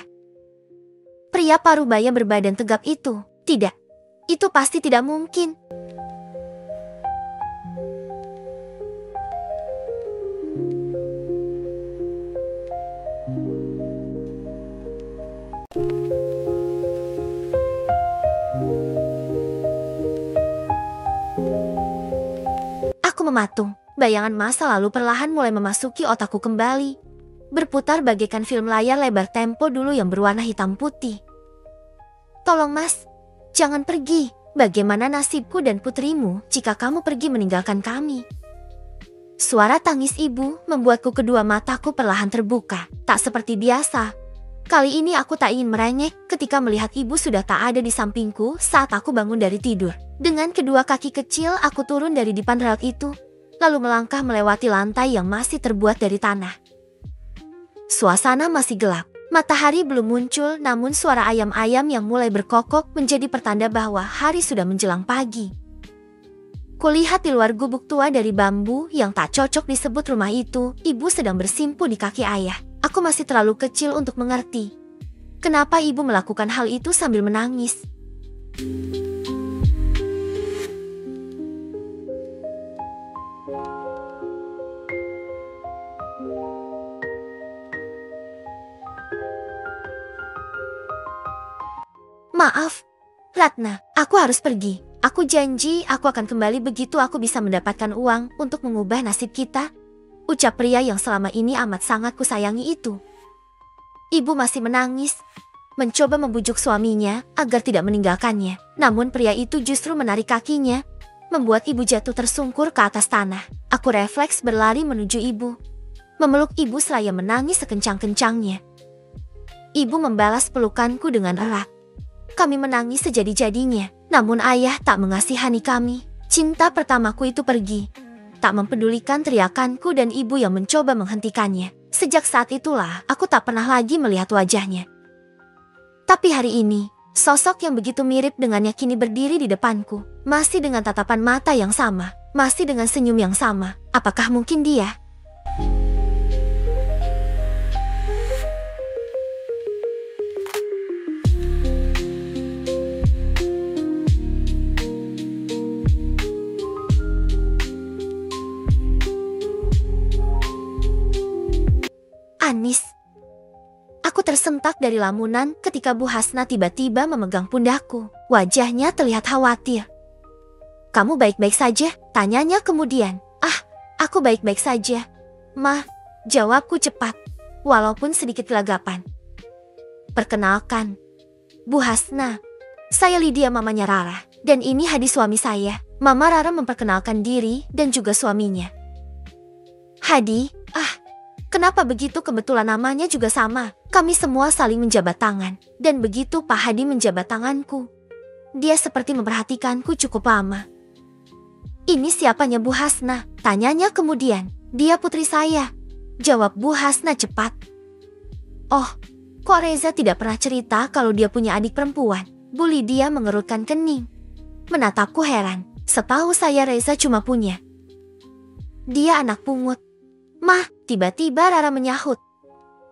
Pria parubaya berbadan tegap itu, tidak, itu pasti tidak mungkin. Mematung, bayangan masa lalu perlahan mulai memasuki otakku kembali, berputar bagaikan film layar lebar tempo dulu yang berwarna hitam putih. Tolong Mas, jangan pergi. Bagaimana nasibku dan putrimu jika kamu pergi meninggalkan kami? Suara tangis ibu membuatku kedua mataku perlahan terbuka. Tak seperti biasa, kali ini aku tak ingin merengek ketika melihat ibu sudah tak ada di sampingku saat aku bangun dari tidur. Dengan kedua kaki kecil aku turun dari dipan rel itu, lalu melangkah melewati lantai yang masih terbuat dari tanah. Suasana masih gelap, matahari belum muncul, namun suara ayam-ayam yang mulai berkokok menjadi pertanda bahwa hari sudah menjelang pagi. Kulihat di luar gubuk tua dari bambu yang tak cocok disebut rumah itu, ibu sedang bersimpu di kaki ayah. Aku masih terlalu kecil untuk mengerti kenapa ibu melakukan hal itu sambil menangis. Maaf, Ratna, aku harus pergi. Aku janji aku akan kembali begitu aku bisa mendapatkan uang untuk mengubah nasib kita, ucap pria yang selama ini amat sangat kusayangi itu. Ibu masih menangis, mencoba membujuk suaminya agar tidak meninggalkannya. Namun pria itu justru menarik kakinya, membuat ibu jatuh tersungkur ke atas tanah. Aku refleks berlari menuju ibu, memeluk ibu seraya menangis sekencang-kencangnya. Ibu membalas pelukanku dengan erat. Kami menangis sejadi-jadinya, namun ayah tak mengasihani kami. Cinta pertamaku itu pergi, tak mempedulikan teriakanku dan ibu yang mencoba menghentikannya. Sejak saat itulah aku tak pernah lagi melihat wajahnya. Tapi hari ini, sosok yang begitu mirip dengannya kini berdiri di depanku, masih dengan tatapan mata yang sama, masih dengan senyum yang sama. Apakah mungkin dia? Anis. Aku tersentak dari lamunan ketika Bu Hasna tiba-tiba memegang pundakku. Wajahnya terlihat khawatir. kamu baik-baik saja? Tanyanya kemudian. Ah, aku baik-baik saja. Ma, jawabku cepat, walaupun sedikit gelagapan. Perkenalkan, Bu Hasna. Saya Lydia, mamanya Rara. Dan ini Hadi, suami saya. Mama Rara memperkenalkan diri dan juga suaminya. Hadi, kenapa begitu, kebetulan namanya juga sama. Kami semua saling menjabat tangan. Dan begitu Pak Hadi menjabat tanganku, dia seperti memperhatikanku cukup lama. Ini siapanya Bu Hasna? Tanyanya kemudian. Dia putri saya, jawab Bu Hasna cepat. Oh, kok Reza tidak pernah cerita kalau dia punya adik perempuan? Bu Lydia mengerutkan kening, menatapku heran. Setahu saya Reza cuma punya. Dia anak pungut. Mah, tiba-tiba Rara menyahut.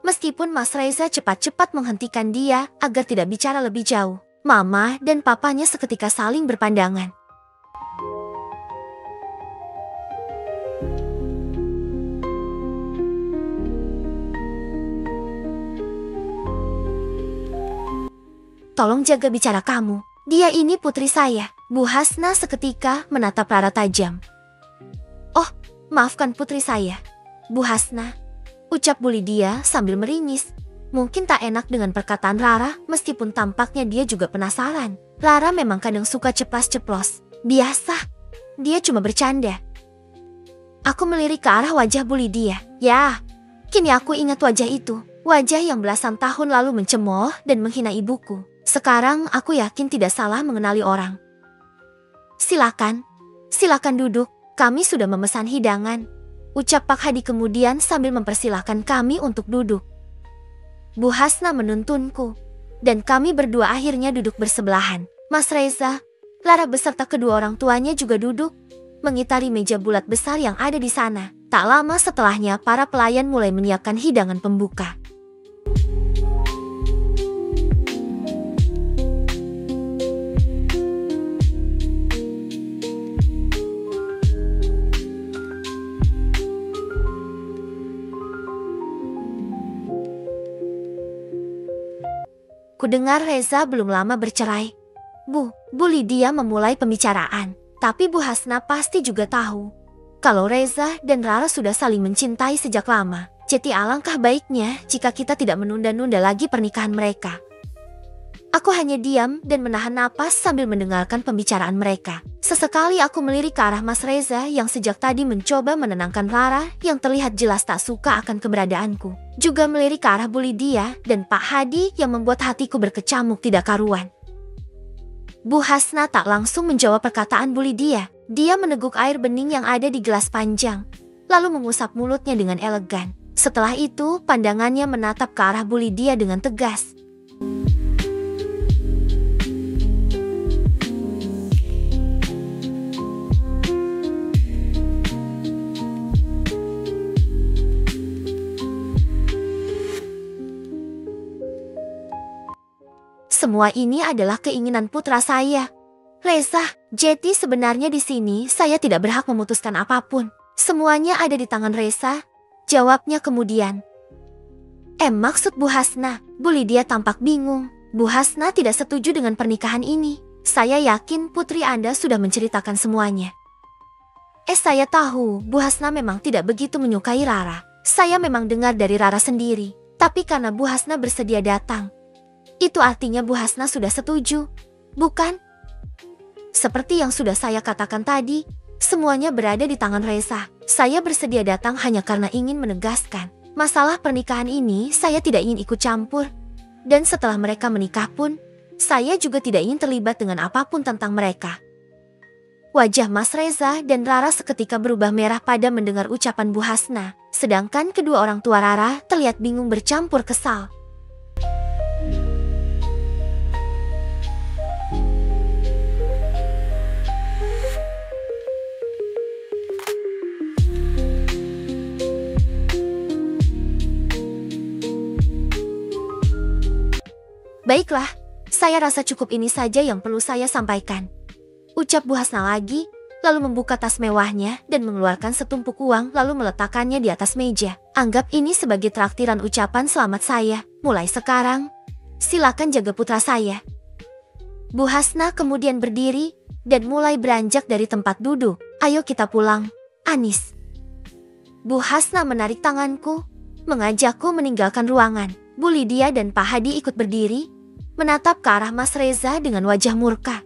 Meskipun Mas Reza cepat-cepat menghentikan dia agar tidak bicara lebih jauh, Mama dan papanya seketika saling berpandangan. Tolong jaga bicara kamu. Dia ini putri saya. Bu Hasna seketika menatap Rara tajam. Oh, maafkan putri saya, Bu Hasna, ucap Bu Lydia sambil meringis. Mungkin tak enak dengan perkataan Rara, meskipun tampaknya dia juga penasaran. Rara memang kadang suka ceplas-ceplos. Biasa, dia cuma bercanda. Aku melirik ke arah wajah Bu Lydia. Ya, kini aku ingat wajah itu. Wajah yang belasan tahun lalu mencemooh dan menghina ibuku. Sekarang aku yakin tidak salah mengenali orang. Silakan duduk. Kami sudah memesan hidangan, ucap Pak Hadi kemudian sambil mempersilahkan kami untuk duduk. Bu Hasna menuntunku, dan kami berdua akhirnya duduk bersebelahan. Mas Reza, Lara beserta kedua orang tuanya juga duduk, mengitari meja bulat besar yang ada di sana. Tak lama setelahnya para pelayan mulai menyiapkan hidangan pembuka. Kudengar Reza belum lama bercerai. Bu Lydia memulai pembicaraan. Tapi Bu Hasna pasti juga tahu kalau Reza dan Rara sudah saling mencintai sejak lama. Jadi alangkah baiknya jika kita tidak menunda-nunda lagi pernikahan mereka. Aku hanya diam dan menahan napas sambil mendengarkan pembicaraan mereka. Sesekali aku melirik ke arah Mas Reza yang sejak tadi mencoba menenangkan Rara yang terlihat jelas tak suka akan keberadaanku. Juga melirik ke arah Bu Lydia dan Pak Hadi yang membuat hatiku berkecamuk tidak karuan. Bu Hasna tak langsung menjawab perkataan Bu Lydia. Dia meneguk air bening yang ada di gelas panjang, lalu mengusap mulutnya dengan elegan. Setelah itu, pandangannya menatap ke arah Bu Lydia dengan tegas. Semua ini adalah keinginan putra saya, Reza. Jadi sebenarnya di sini saya tidak berhak memutuskan apapun. Semuanya ada di tangan Reza, jawabnya kemudian. Maksud Bu Hasna? Bu Lydia tampak bingung. Bu Hasna tidak setuju dengan pernikahan ini. Saya yakin putri Anda sudah menceritakan semuanya. Saya tahu Bu Hasna memang tidak begitu menyukai Rara. Saya memang dengar dari Rara sendiri. Tapi karena Bu Hasna bersedia datang, itu artinya Bu Hasna sudah setuju, bukan? Seperti yang sudah saya katakan tadi, semuanya berada di tangan Reza. Saya bersedia datang hanya karena ingin menegaskan, masalah pernikahan ini saya tidak ingin ikut campur. Dan setelah mereka menikah pun, saya juga tidak ingin terlibat dengan apapun tentang mereka. Wajah Mas Reza dan Rara seketika berubah merah pada mendengar ucapan Bu Hasna. Sedangkan kedua orang tua Rara terlihat bingung bercampur kesal. Baiklah, saya rasa cukup ini saja yang perlu saya sampaikan, ucap Bu Hasna lagi, lalu membuka tas mewahnya dan mengeluarkan setumpuk uang lalu meletakkannya di atas meja. Anggap ini sebagai traktiran ucapan selamat saya. Mulai sekarang, silakan jaga putra saya. Bu Hasna kemudian berdiri, dan mulai beranjak dari tempat duduk. Ayo kita pulang, Anis. Bu Hasna menarik tanganku, mengajakku meninggalkan ruangan. Bu Lydia dan Pak Hadi ikut berdiri, menatap ke arah Mas Reza dengan wajah murka.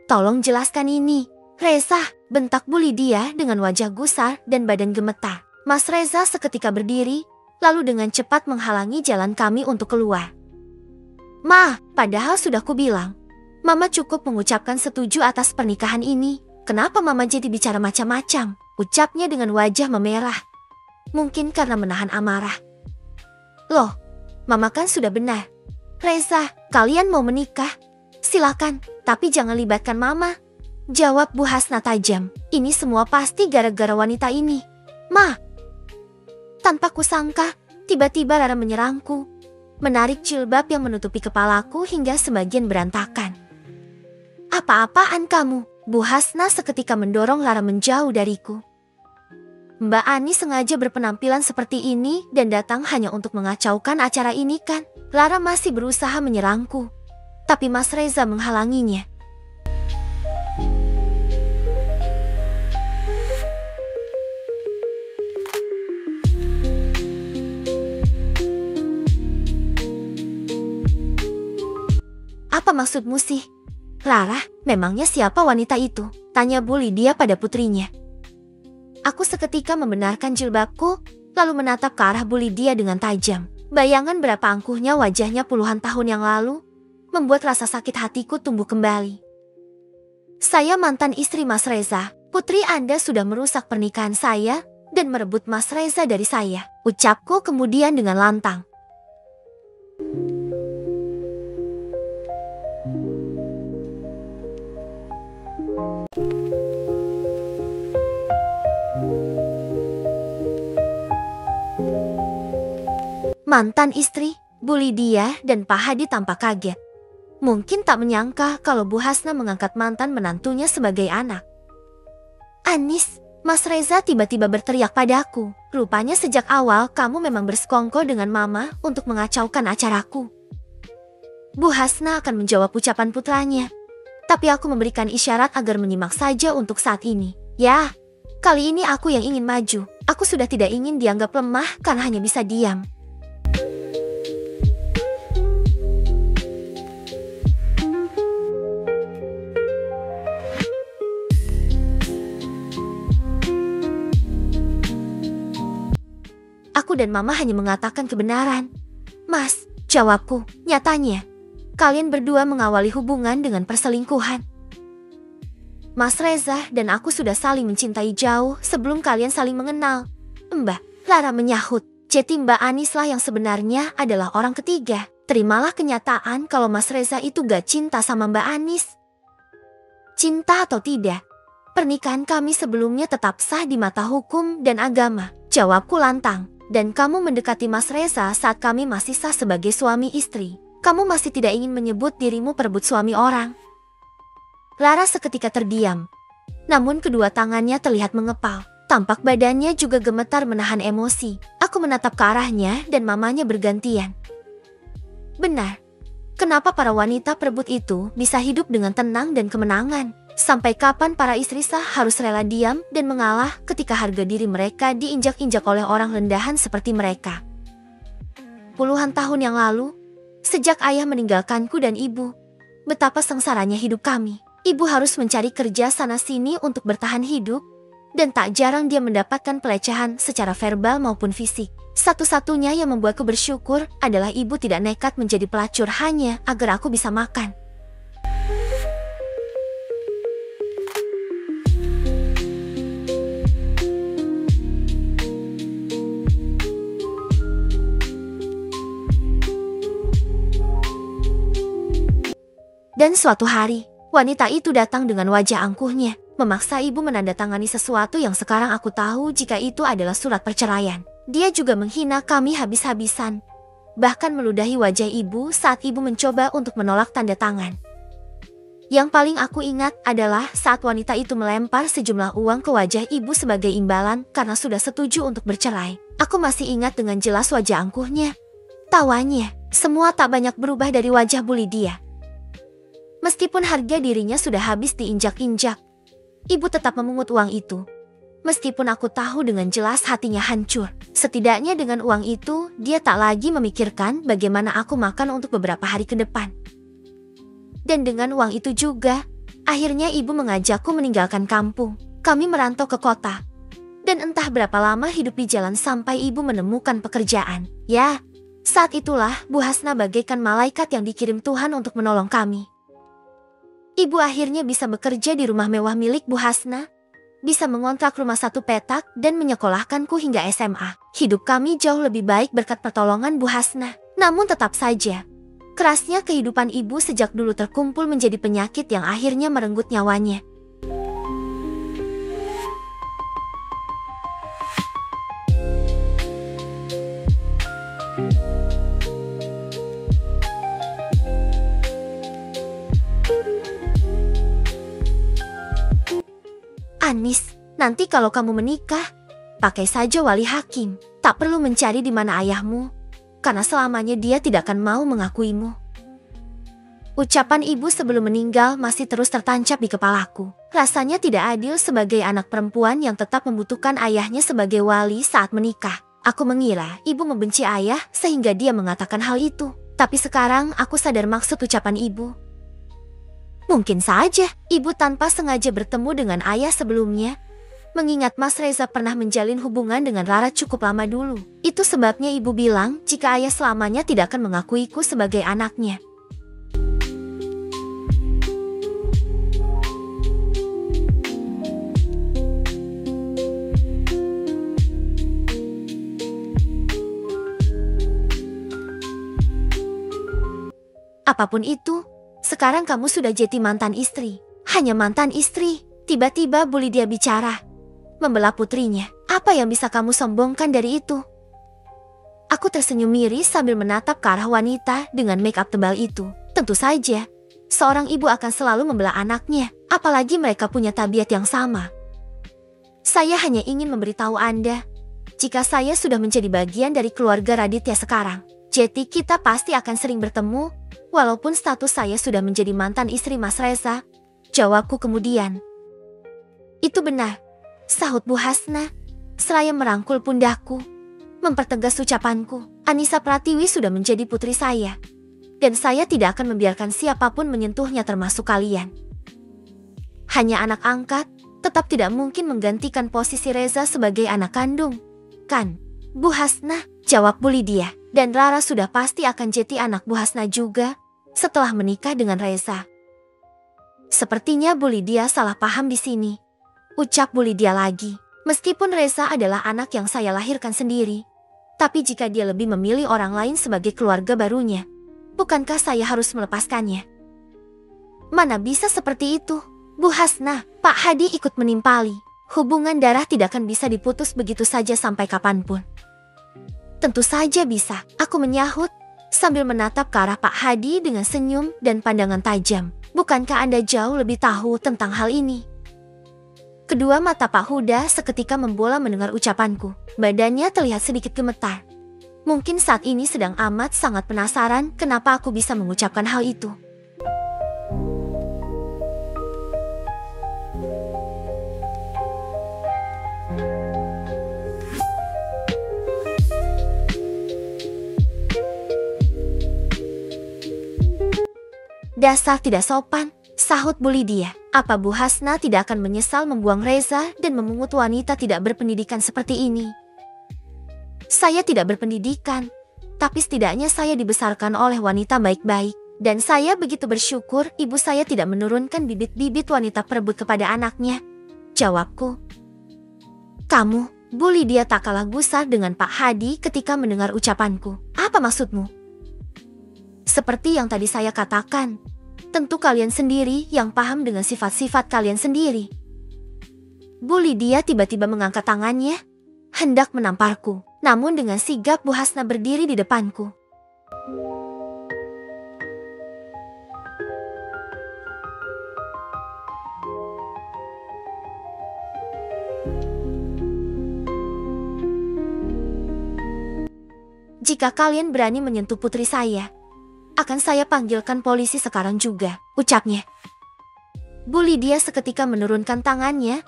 Tolong jelaskan ini, Reza, bentak Bu Lydia dengan wajah gusar dan badan gemetar. Mas Reza seketika berdiri, lalu dengan cepat menghalangi jalan kami untuk keluar. Ma, padahal sudah kubilang, Mama cukup mengucapkan setuju atas pernikahan ini. Kenapa Mama jadi bicara macam-macam? Ucapnya dengan wajah memerah. Mungkin karena menahan amarah. Loh, Mama kan sudah benar. Reza, kalian mau menikah? Silakan, tapi jangan libatkan Mama. Jawab Bu Hasna tajam. Ini semua pasti gara-gara wanita ini. Ma. Tanpa kusangka, tiba-tiba Rara menyerangku, menarik jilbab yang menutupi kepalaku hingga sebagian berantakan. Apa-apaan kamu? Bu Hasna seketika mendorong Rara menjauh dariku. Mbak Ani sengaja berpenampilan seperti ini dan datang hanya untuk mengacaukan acara ini kan? Rara masih berusaha menyerangku, tapi Mas Reza menghalanginya. Apa maksudmu sih? Rara, memangnya siapa wanita itu? Tanya Bu Lydia pada putrinya. Aku seketika membenarkan jilbabku, lalu menatap ke arah Bu Lydia dengan tajam. Bayangan berapa angkuhnya wajahnya puluhan tahun yang lalu membuat rasa sakit hatiku tumbuh kembali. Saya mantan istri Mas Reza. Putri Anda sudah merusak pernikahan saya dan merebut Mas Reza dari saya. Ucapku kemudian dengan lantang. Mantan istri, Bu Lydia dan Pak Hadi tampak kaget. Mungkin tak menyangka kalau Bu Hasna mengangkat mantan menantunya sebagai anak. Anis, Mas Reza tiba-tiba berteriak padaku. Rupanya sejak awal kamu memang bersekongkol dengan Mama untuk mengacaukan acaraku. Bu Hasna akan menjawab ucapan putranya, tapi aku memberikan isyarat agar menyimak saja untuk saat ini. Ya, kali ini aku yang ingin maju. Aku sudah tidak ingin dianggap lemah karena hanya bisa diam. Aku dan Mama hanya mengatakan kebenaran. Mas, jawabku, nyatanya kalian berdua mengawali hubungan dengan perselingkuhan. Mas Reza dan aku sudah saling mencintai jauh sebelum kalian saling mengenal. Mbak, Rara menyahut. Jadi Mbak Anis lah yang sebenarnya adalah orang ketiga. Terimalah kenyataan kalau Mas Reza itu gak cinta sama Mbak Anis. Cinta atau tidak, pernikahan kami sebelumnya tetap sah di mata hukum dan agama. Jawabku lantang. Dan kamu mendekati Mas Reza saat kami masih sah sebagai suami istri. Kamu masih tidak ingin menyebut dirimu perebut suami orang. Rara seketika terdiam. Namun kedua tangannya terlihat mengepal. Tampak badannya juga gemetar menahan emosi. Aku menatap ke arahnya dan mamanya bergantian. Benar. Kenapa para wanita perebut itu bisa hidup dengan tenang dan kemenangan? Sampai kapan para istri sah harus rela diam dan mengalah ketika harga diri mereka diinjak-injak oleh orang rendahan seperti mereka? Puluhan tahun yang lalu, sejak ayah meninggalkanku dan ibu, betapa sengsaranya hidup kami. Ibu harus mencari kerja sana-sini untuk bertahan hidup, dan tak jarang dia mendapatkan pelecehan secara verbal maupun fisik. Satu-satunya yang membuatku bersyukur adalah ibu tidak nekat menjadi pelacur hanya agar aku bisa makan. Dan suatu hari, wanita itu datang dengan wajah angkuhnya, memaksa ibu menandatangani sesuatu yang sekarang aku tahu jika itu adalah surat perceraian. Dia juga menghina kami habis-habisan, bahkan meludahi wajah ibu saat ibu mencoba untuk menolak tanda tangan. Yang paling aku ingat adalah saat wanita itu melempar sejumlah uang ke wajah ibu sebagai imbalan karena sudah setuju untuk bercerai. Aku masih ingat dengan jelas wajah angkuhnya. Tawanya, semua tak banyak berubah dari wajah Bu Lydia. Meskipun harga dirinya sudah habis diinjak-injak, ibu tetap memungut uang itu. Meskipun aku tahu dengan jelas hatinya hancur. Setidaknya dengan uang itu, dia tak lagi memikirkan bagaimana aku makan untuk beberapa hari ke depan. Dan dengan uang itu juga, akhirnya ibu mengajakku meninggalkan kampung. Kami merantau ke kota. Dan entah berapa lama hidup di jalan sampai ibu menemukan pekerjaan. Ya, saat itulah Bu Hasna bagaikan malaikat yang dikirim Tuhan untuk menolong kami. Ibu akhirnya bisa bekerja di rumah mewah milik Bu Hasna, bisa mengontrak rumah 1 petak dan menyekolahkanku hingga SMA. Hidup kami jauh lebih baik berkat pertolongan Bu Hasna. Namun tetap saja, kerasnya kehidupan ibu sejak dulu terkumpul menjadi penyakit yang akhirnya merenggut nyawanya. Anis, nanti kalau kamu menikah, pakai saja wali hakim. Tak perlu mencari di mana ayahmu, karena selamanya dia tidak akan mau mengakuimu. Ucapan ibu sebelum meninggal masih terus tertancap di kepalaku. Rasanya tidak adil sebagai anak perempuan yang tetap membutuhkan ayahnya sebagai wali saat menikah. Aku mengira ibu membenci ayah sehingga dia mengatakan hal itu. Tapi sekarang aku sadar maksud ucapan ibu. Mungkin saja ibu tanpa sengaja bertemu dengan ayah sebelumnya. Mengingat Mas Reza pernah menjalin hubungan dengan Rara cukup lama dulu. Itu sebabnya ibu bilang jika ayah selamanya tidak akan mengakuiku sebagai anaknya. Apapun itu, sekarang kamu sudah jadi mantan istri. Hanya mantan istri. Tiba-tiba Bu Lydia bicara, membela putrinya. Apa yang bisa kamu sombongkan dari itu? Aku tersenyum miris sambil menatap ke arah wanita dengan make up tebal itu. Tentu saja, seorang ibu akan selalu membela anaknya, apalagi mereka punya tabiat yang sama. Saya hanya ingin memberitahu Anda, jika saya sudah menjadi bagian dari keluarga Raditya sekarang, jadi kita pasti akan sering bertemu, walaupun status saya sudah menjadi mantan istri Mas Reza. Jawabku kemudian. Itu benar, sahut Bu Hasna, seraya merangkul pundakku, mempertegas ucapanku. Anissa Pratiwi sudah menjadi putri saya, dan saya tidak akan membiarkan siapapun menyentuhnya termasuk kalian. Hanya anak angkat, tetap tidak mungkin menggantikan posisi Reza sebagai anak kandung, kan? Bu Hasna, jawab Bu Lydia. Dan Rara sudah pasti akan jadi anak Bu Hasna juga setelah menikah dengan Reza. Sepertinya Bu Lydia salah paham di sini, ucap Bu Lydia lagi. Meskipun Reza adalah anak yang saya lahirkan sendiri, tapi jika dia lebih memilih orang lain sebagai keluarga barunya, bukankah saya harus melepaskannya? Mana bisa seperti itu, Bu Hasna? Pak Hadi ikut menimpali. Hubungan darah tidak akan bisa diputus begitu saja sampai kapanpun. Tentu saja bisa, aku menyahut sambil menatap ke arah Pak Hadi dengan senyum dan pandangan tajam. Bukankah Anda jauh lebih tahu tentang hal ini? Kedua mata Pak Huda seketika membola mendengar ucapanku. Badannya terlihat sedikit gemetar. Mungkin saat ini sedang amat sangat penasaran kenapa aku bisa mengucapkan hal itu. Dasar tidak sopan, sahut Bu Lydia. Apa Bu Hasna tidak akan menyesal membuang Reza dan memungut wanita tidak berpendidikan seperti ini? Saya tidak berpendidikan, tapi setidaknya saya dibesarkan oleh wanita baik-baik. Dan saya begitu bersyukur ibu saya tidak menurunkan bibit-bibit wanita perebut kepada anaknya. Jawabku. Kamu, Bu Lydia tak kalah gusar dengan Pak Hadi ketika mendengar ucapanku. Apa maksudmu? Seperti yang tadi saya katakan, tentu kalian sendiri yang paham dengan sifat-sifat kalian sendiri. Bu Lydia tiba-tiba mengangkat tangannya, hendak menamparku. Namun dengan sigap Bu Hasna berdiri di depanku. Jika kalian berani menyentuh putri saya, akan saya panggilkan polisi sekarang juga, ucapnya. Bu Lydia seketika menurunkan tangannya,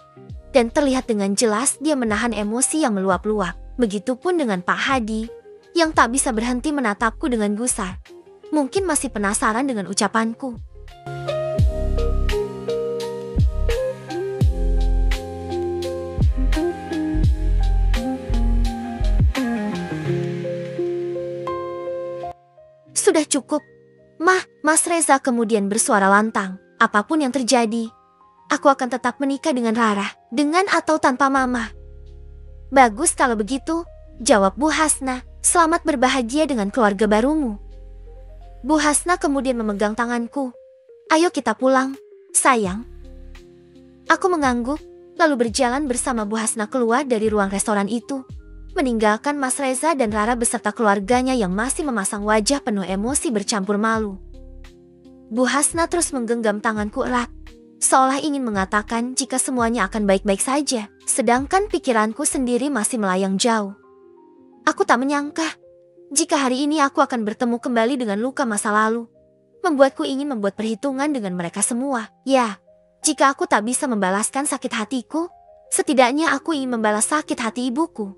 dan terlihat dengan jelas dia menahan emosi yang meluap-luap. Begitupun dengan Pak Hadi, yang tak bisa berhenti menatapku dengan gusar. Mungkin masih penasaran dengan ucapanku. Sudah cukup. Mas Reza kemudian bersuara lantang. Apapun yang terjadi, aku akan tetap menikah dengan Rara, dengan atau tanpa mama. Bagus kalau begitu, jawab Bu Hasna. Selamat berbahagia dengan keluarga barumu. Bu Hasna kemudian memegang tanganku. Ayo kita pulang, sayang. Aku mengangguk, lalu berjalan bersama Bu Hasna keluar dari ruang restoran itu, meninggalkan Mas Reza dan Rara beserta keluarganya yang masih memasang wajah penuh emosi bercampur malu. Bu Hasna terus menggenggam tanganku erat, seolah ingin mengatakan jika semuanya akan baik-baik saja, sedangkan pikiranku sendiri masih melayang jauh. Aku tak menyangka, jika hari ini aku akan bertemu kembali dengan luka masa lalu, membuatku ingin membuat perhitungan dengan mereka semua. Ya, jika aku tak bisa membalaskan sakit hatiku, setidaknya aku ingin membalas sakit hati ibuku.